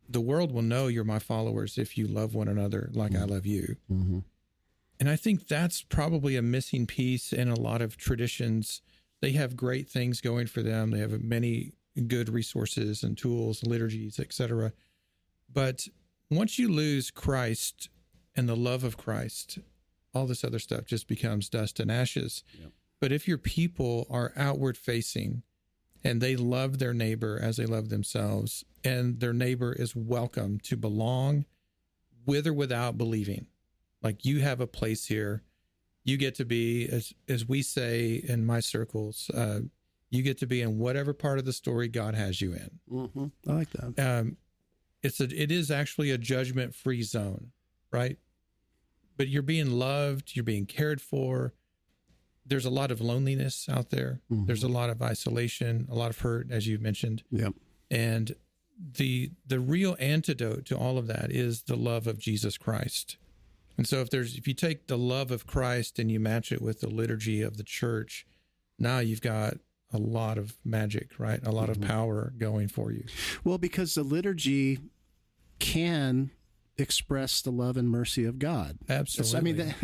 C: the world will know you're my followers if you love one another like I love you. And I think that's probably a missing piece in a lot of traditions. They have great things going for them. They have many good resources and tools, liturgies, etc. But once you lose Christ and the love of Christ, all this other stuff just becomes dust and ashes. Yep. But if your people are outward facing and they love their neighbor as they love themselves, and their neighbor is welcome to belong with or without believing, like you have a place here, you get to be, as we say in my circles, you get to be in whatever part of the story God has you in.
A: I like that.
C: It is actually a judgment-free zone, right? But you're being loved, you're being cared for. There's a lot of loneliness out there. There's a lot of isolation, a lot of hurt, as you mentioned.
A: Yep.
C: And the real antidote to all of that is the love of Jesus Christ. And so if you take the love of Christ and you match it with the liturgy of the church, now you've got a lot of magic, right? A lot of power going for you.
A: Well, because the liturgy can express the love and mercy of God.
C: Absolutely.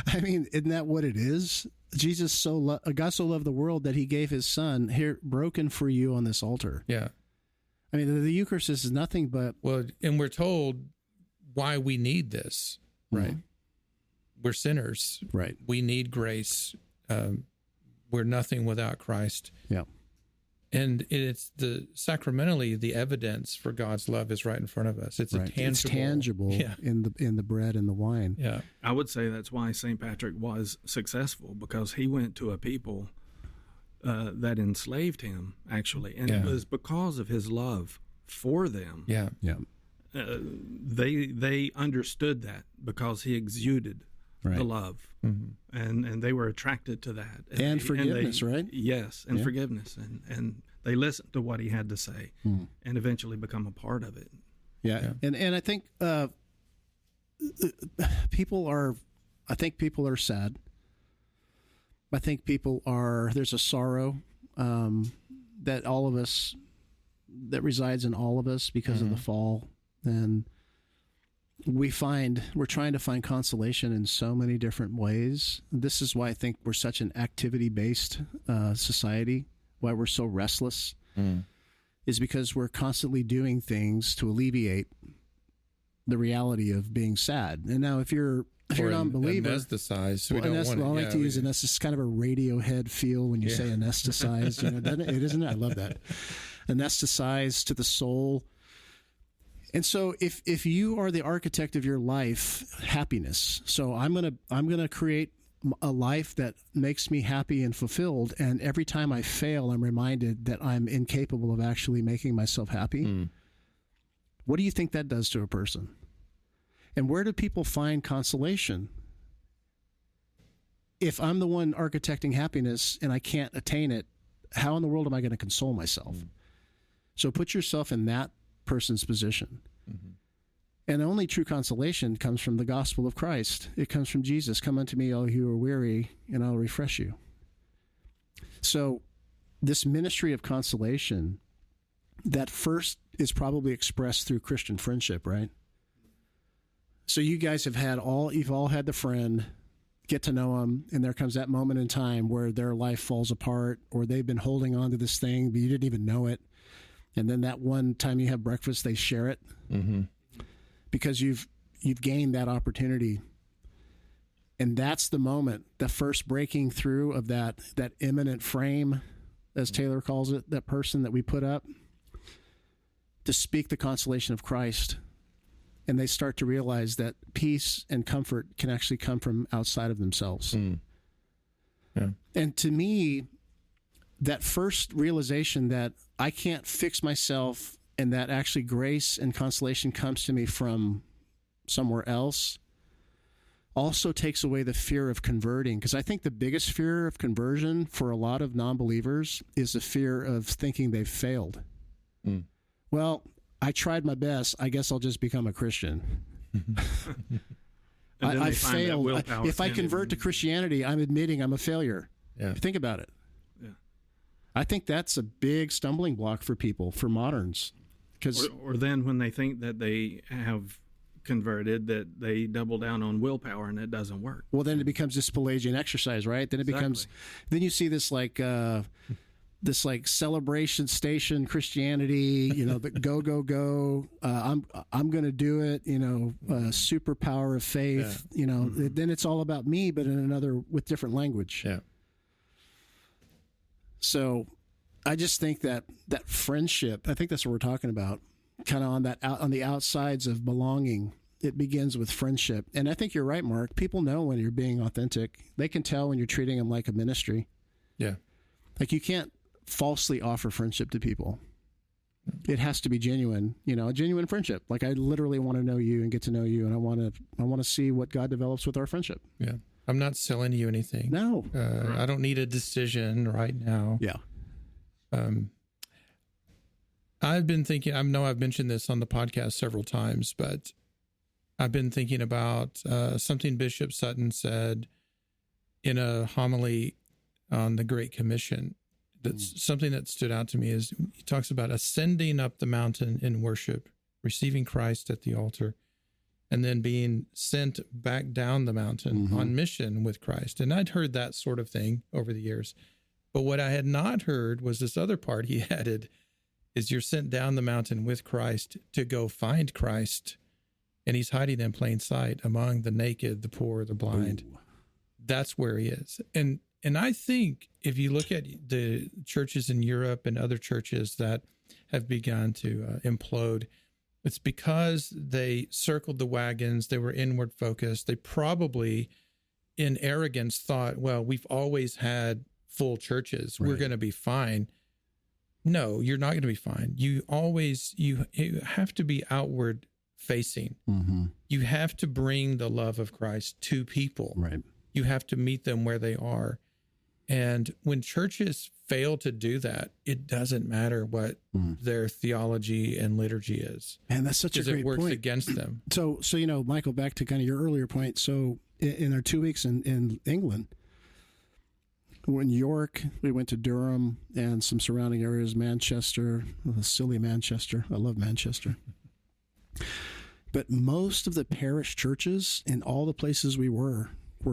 A: I mean, isn't that what it is? God so loved the world that he gave his son here broken for you on this altar.
C: Yeah.
A: I mean, the Eucharist is nothing but...
C: Well, and we're told why we need this, right? We're sinners.
A: Right.
C: We need grace. We're nothing without Christ.
A: Yeah.
C: And it's sacramentally, the evidence for God's love is right in front of us. It's
A: right. It's tangible in the bread and the wine.
C: Yeah.
B: I would say that's why St. Patrick was successful, because he went to a people that enslaved him, actually. And it was because of his love for them.
C: Yeah.
A: Yeah.
B: They understood that because he exuded the love, and they were attracted to that,
A: and forgiveness, right?
B: Yes, and forgiveness, and they listened to what he had to say, and eventually become a part of it.
A: Yeah. And I think people are sad. I think there's a sorrow that all of us, that resides in all of us because of the fall, and we're trying to find consolation in so many different ways. This is why I think we're such an activity-based society, why we're so restless, is because we're constantly doing things to alleviate the reality of being sad. And now if you're an unbeliever,
C: anesthetized.
A: I like to use anesthetized. It's kind of a Radiohead feel when you say anesthetized. Doesn't it? Isn't it? I love that. Anesthetized to the soul. And so if you are the architect of your life, happiness. So I'm gonna create a life that makes me happy and fulfilled. And every time I fail, I'm reminded that I'm incapable of actually making myself happy. What do you think that does to a person? And where do people find consolation? If I'm the one architecting happiness and I can't attain it, how in the world am I going to console myself? So put yourself in that person's position. And the only true consolation comes from the gospel of Christ. It comes from Jesus. Come unto me, all who are weary, and I'll refresh you. So this ministry of consolation, that first is probably expressed through Christian friendship, right? So you guys you've all had the friend, get to know them, and there comes that moment in time where their life falls apart, or they've been holding on to this thing, but you didn't even know it. And then that one time you have breakfast, they share it. Because you've gained that opportunity. And that's the moment, the first breaking through of that imminent frame, as Taylor calls it, that person that we put up, to speak the consolation of Christ. And they start to realize that peace and comfort can actually come from outside of themselves.
C: Yeah.
A: And to me, that first realization that I can't fix myself, and that actually grace and consolation comes to me from somewhere else, also takes away the fear of converting. Because I think the biggest fear of conversion for a lot of non-believers is the fear of thinking they've failed. Well, I tried my best. I guess I'll just become a Christian. I failed. If I convert to Christianity, I'm admitting I'm a failure.
C: Yeah.
A: Think about it. I think that's a big stumbling block for people, for moderns.
B: Or then when they think that they have converted, that they double down on willpower and it doesn't work.
A: Well, then it becomes this Pelagian exercise, right? Then it becomes, then you see this like celebration station Christianity, the go. I'm going to do it, superpower of faith, then it's all about me, but with different language.
C: Yeah.
A: So I just think that friendship, I think that's what we're talking about, kind of on the outsides of belonging. It begins with friendship. And I think you're right, Mark. People know when you're being authentic. They can tell when you're treating them like a ministry.
C: Yeah.
A: Like you can't falsely offer friendship to people. It has to be genuine, a genuine friendship. Like I literally want to know you and get to know you, and I want to see what God develops with our friendship.
C: Yeah. I'm not selling you anything.
A: No.
C: I don't need a decision right now.
A: Yeah.
C: I've been thinking, I know I've mentioned this on the podcast several times, but I've been thinking about something Bishop Sutton said in a homily on the Great Commission. That's something that stood out to me. Is he talks about ascending up the mountain in worship, receiving Christ at the altar, and then being sent back down the mountain on mission with Christ. And I'd heard that sort of thing over the years. But what I had not heard was this other part he added, is you're sent down the mountain with Christ to go find Christ. And he's hiding in plain sight among the naked, the poor, the blind. Ooh. That's where he is. And I think if you look at the churches in Europe and other churches that have begun to implode, it's because they circled the wagons. They were inward focused. They probably, in arrogance, thought, well, we've always had full churches. Right. We're going to be fine. No, you're not going to be fine. You have to be outward facing. You have to bring the love of Christ to people.
A: Right.
C: You have to meet them where they are. And when churches fail to do that, it doesn't matter what their theology and liturgy is.
A: And that's such a great point.
C: Because it works against them.
A: So Michael, back to kind of your earlier point. So in our 2 weeks in England, in York, we went to Durham and some surrounding areas, Manchester, silly Manchester. I love Manchester. But most of the parish churches in all the places we were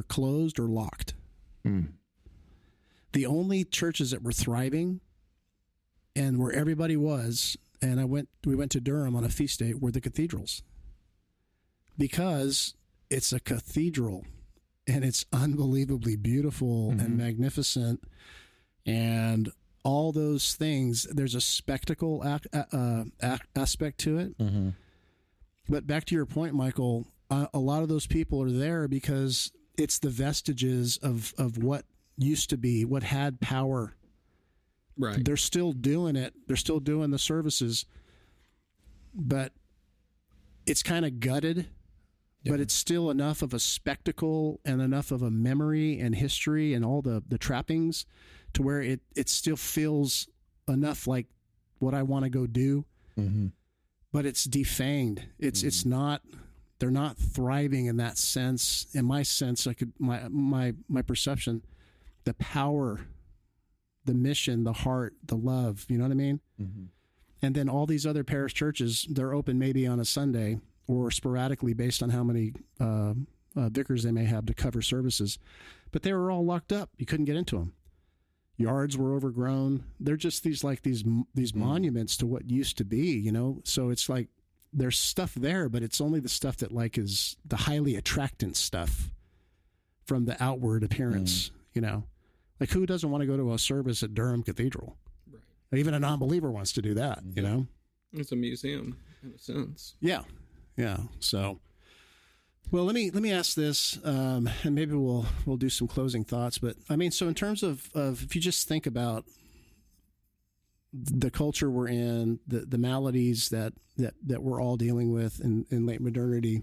A: closed or locked. The only churches that were thriving and where everybody was, and we went to Durham on a feast day, were the cathedrals. Because it's a cathedral and it's unbelievably beautiful and magnificent and all those things. There's a spectacle aspect to it. But back to your point, Michael, a lot of those people are there because it's the vestiges of what used to be, what had power.
D: Right.
A: They're still doing it. They're still doing the services, but it's kind of gutted. Yeah. But it's still enough of a spectacle and enough of a memory and history and all the trappings to where it still feels enough like what I want to go do. Mm-hmm. But it's defanged. It's not. They're not thriving in that sense. In my sense, my perception, the power, the mission, the heart, the love. You know what I mean? Mm-hmm. And then all these other parish churches, they're open maybe on a Sunday or sporadically based on how many vicars they may have to cover services. But they were all locked up. You couldn't get into them. Yards were overgrown. They're just these monuments to what used to be, you know? So it's like there's stuff there, but it's only the stuff that like is the highly attractant stuff from the outward appearance, you know? Like who doesn't want to go to a service at Durham Cathedral? Right. Even a non-believer wants to do that, you know?
D: It's a museum in a sense.
A: Yeah. Yeah. So, well, let me ask this, and maybe we'll do some closing thoughts. But I mean, so in terms of if you just think about the culture we're in, the maladies that we're all dealing with in late modernity,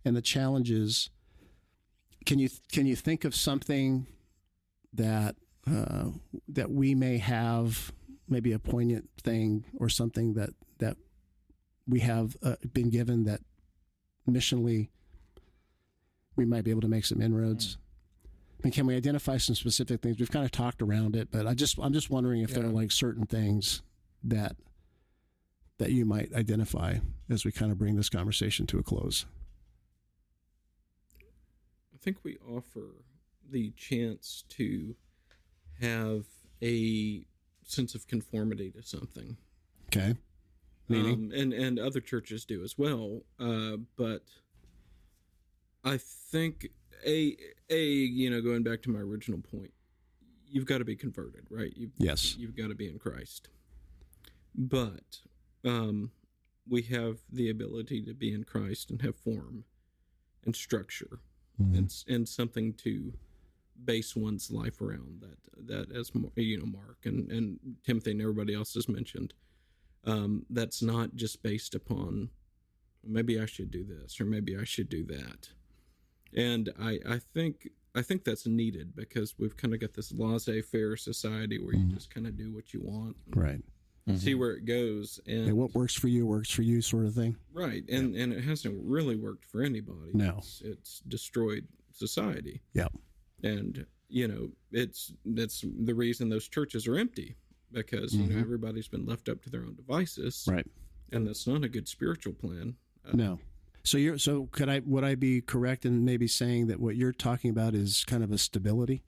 A: and the challenges, can you think of something that we may have, maybe a poignant thing or something that we have been given that missionally we might be able to make some inroads? I mean, can we identify some specific things? We've kind of talked around it, but I'm just wondering if there are like certain things that you might identify as we kind of bring this conversation to a close.
D: I think we offer the chance to have a sense of conformity to something.
A: Okay. Meaning?
D: And other churches do as well. But I think going back to my original point, you've got to be converted, right? You've got to be in Christ. But we have the ability to be in Christ and have form and structure and something to base one's life around. That as Mark and Timothy and everybody else has mentioned. That's not just based upon maybe I should do this or maybe I should do that. And I think that's needed because we've kind of got this laissez-faire society where you just kind of do what you want.
A: Right.
D: See where it goes. And
A: what works for you sort of thing.
D: Right. And it hasn't really worked for anybody.
A: No.
D: It's destroyed society.
A: Yeah.
D: And, that's the reason those churches are empty. Because everybody's been left up to their own devices,
A: right? And
D: that's not a good spiritual plan.
A: No. So would I be correct in maybe saying that what you're talking about is kind of a stability?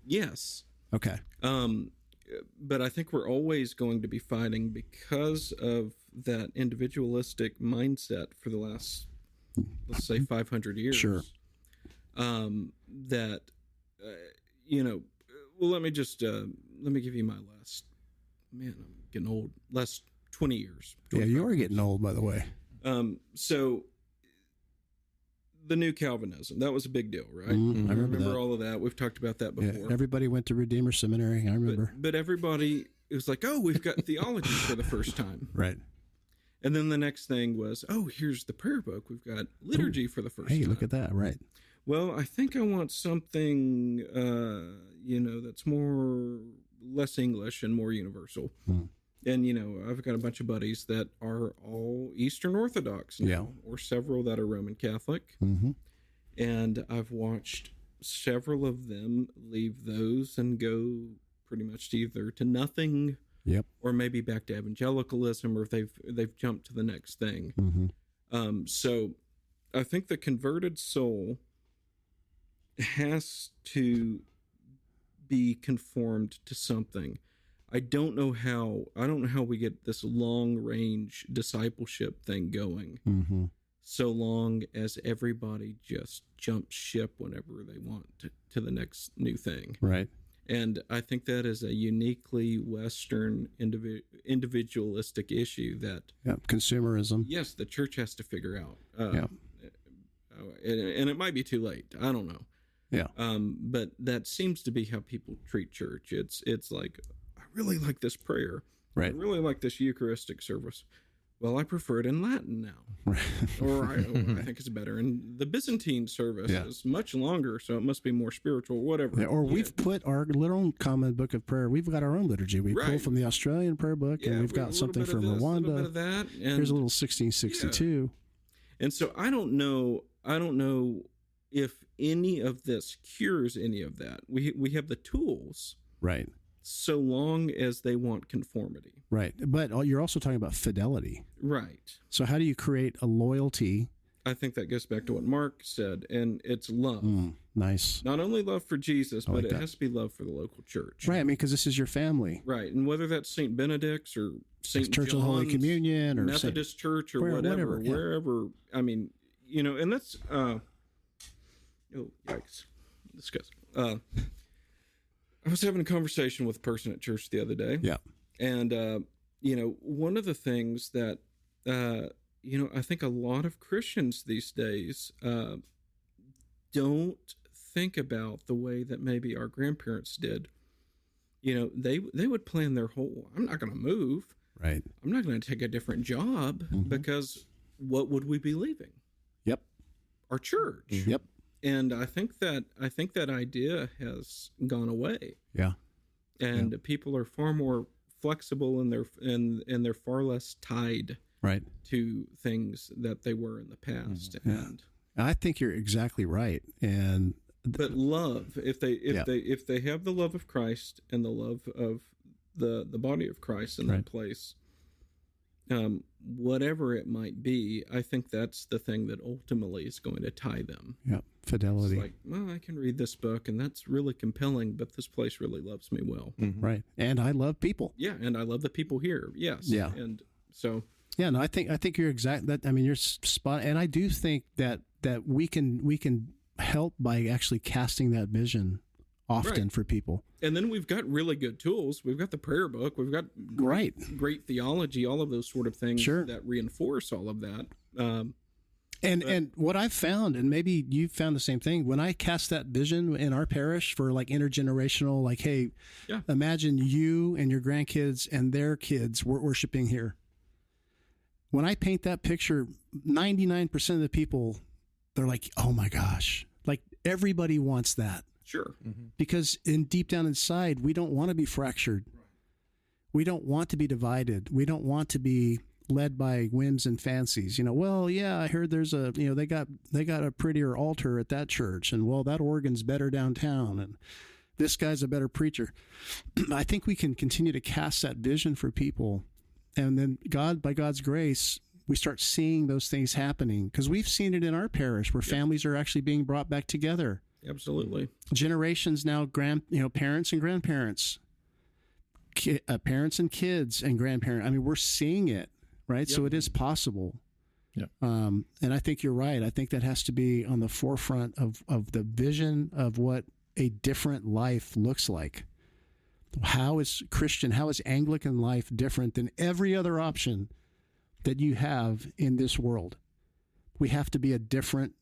D: Yes.
A: Okay.
D: But I think we're always going to be fighting because of that individualistic mindset for the last, let's say, 500 years.
A: Sure.
D: Well, let me give you my last, I'm getting old, last 20 years.
A: Yeah, you are getting old, by the way.
D: So the new Calvinism, that was a big deal, right?
A: I remember
D: all of that. We've talked about that before.
A: Yeah, everybody went to Redeemer Seminary, I remember.
D: But everybody, it was like, oh, we've got theology for the first time.
A: Right.
D: And then the next thing was, oh, here's the prayer book. We've got liturgy for the first time.
A: Hey, look at that, right.
D: Well, I think I want something, that's less English and more universal. And, I've got a bunch of buddies that are all Eastern Orthodox now, or several that are Roman Catholic. And I've watched several of them leave those and go pretty much either to nothing, or maybe back to evangelicalism, or if they've jumped to the next thing. So I think the converted soul has to be conformed to something. I don't know how we get this long range discipleship thing going. So long as everybody just jumps ship whenever they want to the next new thing.
A: Right.
D: And I think that is a uniquely Western individualistic issue that
A: consumerism.
D: Yes, the church has to figure out. and it might be too late. I don't know.
A: Yeah.
D: But that seems to be how people treat church. It's like, I really like this prayer.
A: Right.
D: I really like this Eucharistic service. Well, I prefer it in Latin now. Or I think it's better. And the Byzantine service is much longer, so it must be more spiritual, whatever.
A: Yeah, or we've put our own common book of prayer. We've got our own liturgy. We pull from the Australian prayer book, and we've got something from Rwanda.
D: A little bit of that. And
A: here's a little 1662.
D: And so I don't know if any of this cures any of that. We have the tools.
A: Right.
D: So long as they want conformity.
A: Right. But you're also talking about fidelity.
D: Right.
A: So how do you create a loyalty?
D: I think that goes back to what Mark said, and it's love.
A: Nice.
D: Not only love for Jesus, but it has to be love for the local church.
A: Right. I mean, because this is your family.
D: Right. And whether that's St. Benedict's or St.
A: Church
D: John's,
A: of the Holy Communion, or
D: Methodist Church, or whatever, wherever. I mean, and that's, oh, yikes. Disgusting. I was having a conversation with a person at church the other day.
A: Yeah.
D: And, one of the things that, I think a lot of Christians these days don't think about the way that maybe our grandparents did. They would plan their whole, I'm not going to move.
A: Right.
D: I'm not going to take a different job because what would we be leaving?
A: Yep.
D: Our church.
A: Yep.
D: And I think that idea has gone away.
A: Yeah.
D: And people are far more flexible, and they're far less tied to things that they were in the past. And
A: I think you're exactly right. But
D: love, if they have the love of Christ and the love of the body of Christ in that place, whatever it might be, I think that's the thing that ultimately is going to tie them.
A: Yeah, fidelity.
D: It's like, well, I can read this book, and that's really compelling, but this place really loves me well.
A: Right, and I love people.
D: Yeah, and I love the people here. Yes.
A: Yeah,
D: and so.
A: Yeah, no, I think you're exact. That, I mean, you're spot, and I do think that we can help by actually casting that vision often for people.
D: And then we've got really good tools. We've got the prayer book. We've got great theology, all of those sort of things that reinforce all of that.
A: And what I've found, and maybe you've found the same thing, when I cast that vision in our parish for like intergenerational, like, hey, imagine you and your grandkids and their kids were worshiping here. When I paint that picture, 99% of the people, they're like, oh my gosh, like everybody wants that.
D: Sure.
A: Because deep down inside, we don't want to be fractured. We don't want to be divided. We don't want to be led by whims and fancies. Well, yeah, I heard there's they got a prettier altar at that church, and well, that organ's better downtown, and this guy's a better preacher. I think we can continue to cast that vision for people, and then by God's grace, we start seeing those things happening, because we've seen it in our parish where families are actually being brought back together.
D: Absolutely.
A: Generations now, parents and grandparents, parents and kids and grandparents. I mean, we're seeing it, right? Yep. So it is possible.
C: Yeah.
A: And I think you're right. I think that has to be on the forefront of the vision of what a different life looks like. How is Anglican life different than every other option that you have in this world? We have to be a different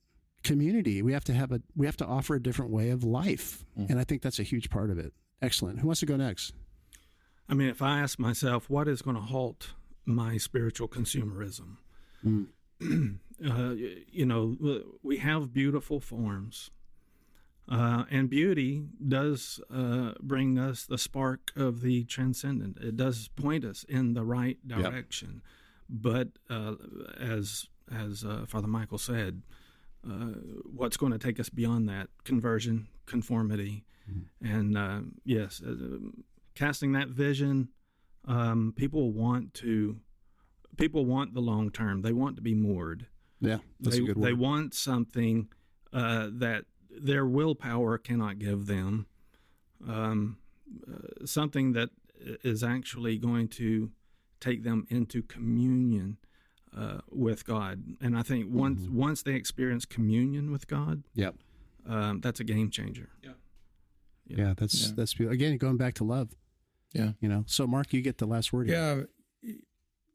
A: community. We have to offer a different way of life. And I think that's a huge part of it. Excellent. Who wants to go next?
B: I mean, if I ask myself, what is going to halt my spiritual consumerism? We have beautiful forms, and beauty does bring us the spark of the transcendent. It does point us in the right direction. But as Father Michael said, what's going to take us beyond that? Conversion, conformity, and casting that vision. People want the long term. They want to be moored.
A: Yeah, that's a good word.
B: They want something that their willpower cannot give them. Something that is actually going to take them into communion with God. And I think once they experience communion with God, that's a game changer.
A: Yeah, that's beautiful. Again, going back to love.
C: Yeah.
A: So Mark, you get the last word here.
C: Yeah.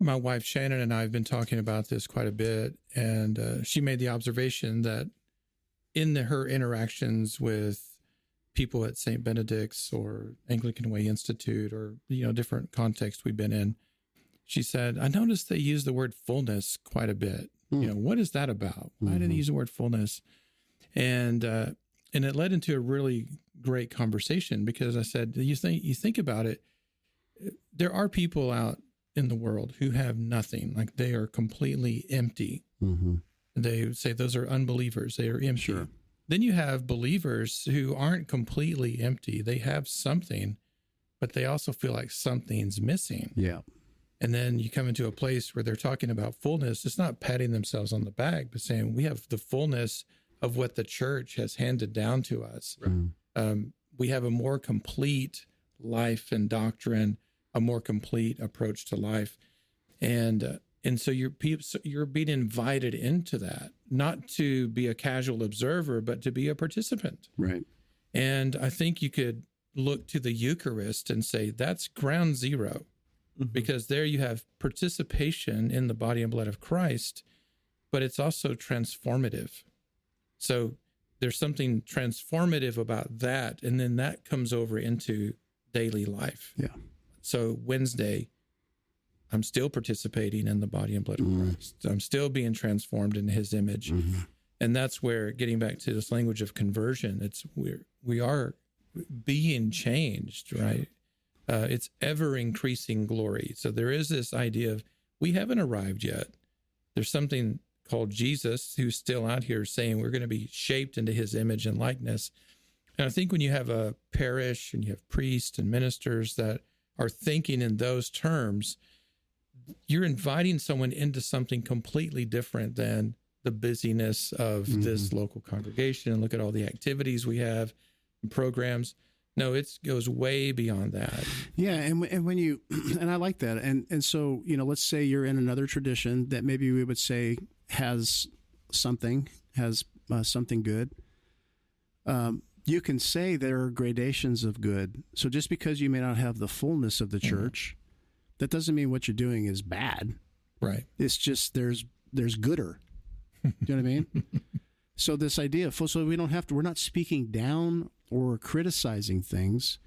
C: my wife Shannon and I have been talking about this quite a bit, and she made the observation that in her interactions with people at St. Benedict's or Anglican Way Institute or, different contexts we've been in, she said, I noticed they use the word fullness quite a bit. What is that about? Why do they use the word fullness? And it led into a really great conversation, because I said, you think about it, there are people out in the world who have nothing, like they are completely empty. They would say those are unbelievers. They are empty.
A: Sure.
C: Then you have believers who aren't completely empty. They have something, but they also feel like something's missing.
A: Yeah.
C: And then you come into a place where they're talking about fullness. It's not patting themselves on the back, but saying we have the fullness of what the church has handed down to us. Right. We have a more complete life and doctrine, a more complete approach to life. And so you're being invited into that, not to be a casual observer, but to be a participant.
A: Right.
C: And I think you could look to the Eucharist and say that's ground zero, because there you have participation in the body and blood of Christ, but it's also transformative. So there's something transformative about that. And then that comes over into daily life.
A: Yeah.
C: So Wednesday, I'm still participating in the body and blood of Christ. I'm still being transformed in his image. And that's where, getting back to this language of conversion, we are being changed, right? It's ever increasing glory. So there is this idea of, we haven't arrived yet. There's something called Jesus who's still out here saying we're going to be shaped into his image and likeness. And I think when you have a parish and you have priests and ministers that are thinking in those terms, you're inviting someone into something completely different than the busyness of this local congregation. And look at all the activities we have and programs. No, it goes way beyond that.
A: Yeah, and when you, and I like that. And so, let's say you're in another tradition that maybe we would say has something good. You can say there are gradations of good. So just because you may not have the fullness of the church, that doesn't mean what you're doing is bad.
C: Right.
A: It's just there's gooder. Do you know what I mean? So this idea, so we're not speaking down or criticizing things.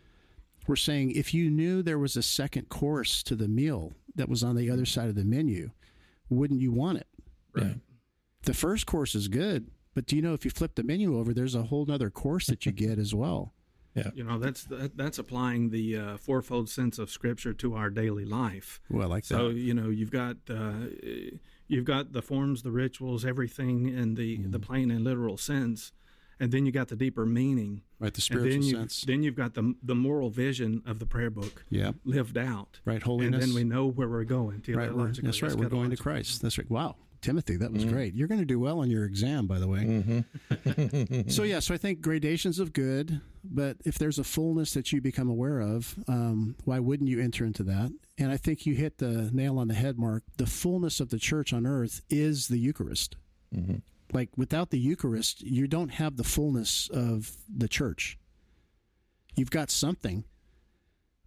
A: We're saying, if you knew there was a second course to the meal that was on the other side of the menu, wouldn't you want it?
C: Right. Yeah.
A: The first course is good, but do you know if you flip the menu over, there's a whole other course that you get as well.
C: Yeah.
B: That's applying the fourfold sense of Scripture to our daily life.
A: Well, I like that.
B: So, you've got the forms, the rituals, everything in the plain and literal sense. And then you got the deeper meaning.
A: Right, the spiritual sense.
B: Then you've got the moral vision of the prayer book lived out.
A: Right, holiness.
B: And then we know where we're going.
A: Right, that's right, we're going to Christ. That's right. Wow. Timothy, that was great. You're going to do well on your exam, by the way. So I think gradations of good, but if there's a fullness that you become aware of, why wouldn't you enter into that? And I think you hit the nail on the head, Mark. The fullness of the church on earth is the Eucharist. Like, without the Eucharist, you don't have the fullness of the church. You've got something,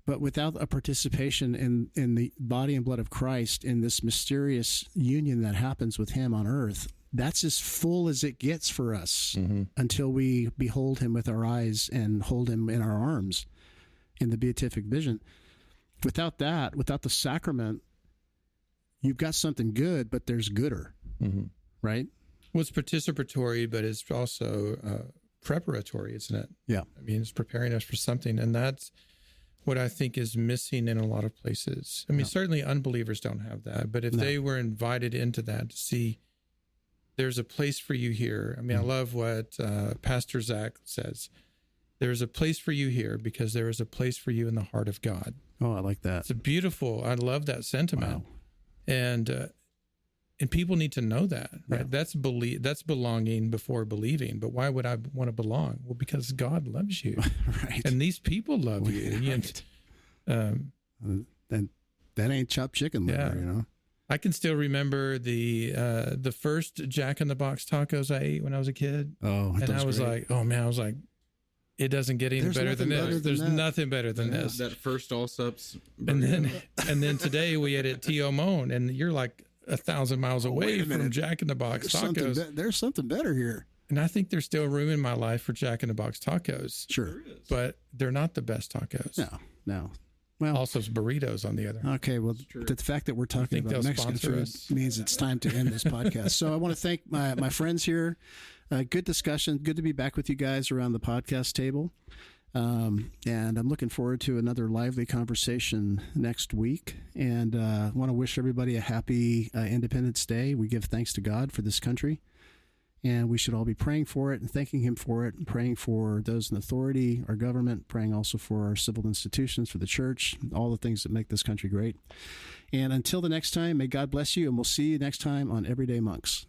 A: but without a participation in the body and blood of Christ, in this mysterious union that happens with him on earth, that's as full as it gets for us until we behold him with our eyes and hold him in our arms in the beatific vision. Without that, without the sacrament, you've got something good, but there's gooder, right?
C: Well, it's participatory, but it's also preparatory, isn't it?
A: Yeah.
C: I mean, it's preparing us for something, and that's what I think is missing in a lot of places. I mean, certainly unbelievers don't have that, but if they were invited into that to see there's a place for you here. I mean, I love what Pastor Zach says. There's a place for you here because there is a place for you in the heart of God.
A: Oh, I like that.
C: It's a beautiful, I love that sentiment. Wow. And people need to know that, right? Yeah. That's belonging before believing. But why would I want to belong? Well, because God loves you.
A: Right.
C: And these people love you.
A: Right. And that ain't chopped chicken liver,
C: I can still remember the first Jack in the Box tacos I ate when I was a kid.
A: Oh,
C: and I was
A: great.
C: like, oh man, I was like, it doesn't get any
A: There's
C: better than
A: nothing
C: this.
A: better than
C: There's
A: that.
C: nothing better than this.
D: That first Allsup's
C: And
D: burrito.
C: then today we ate at Tio Mon, and you're like 1,000 miles away
A: wait a
C: from
A: minute.
C: Jack in the Box tacos.
A: There's something better here.
C: And I think there's still room in my life for Jack in the Box tacos,
A: Sure.
C: but they're not the best tacos.
A: No. Well,
C: Also, it's burritos on the other.
A: okay. Well,
D: true.
A: the fact that we're talking
C: think
A: about
C: they'll
A: Mexican
C: sponsor
A: food
C: us.
A: means it's time to end this podcast. So I want to thank my friends here. Good discussion. Good to be back with you guys around the podcast table. And I'm looking forward to another lively conversation next week. And I want to wish everybody a happy Independence Day. We give thanks to God for this country. And we should all be praying for it and thanking him for it, and praying for those in authority, our government, praying also for our civil institutions, for the church, all the things that make this country great. And until the next time, may God bless you, and we'll see you next time on Everyday Monks.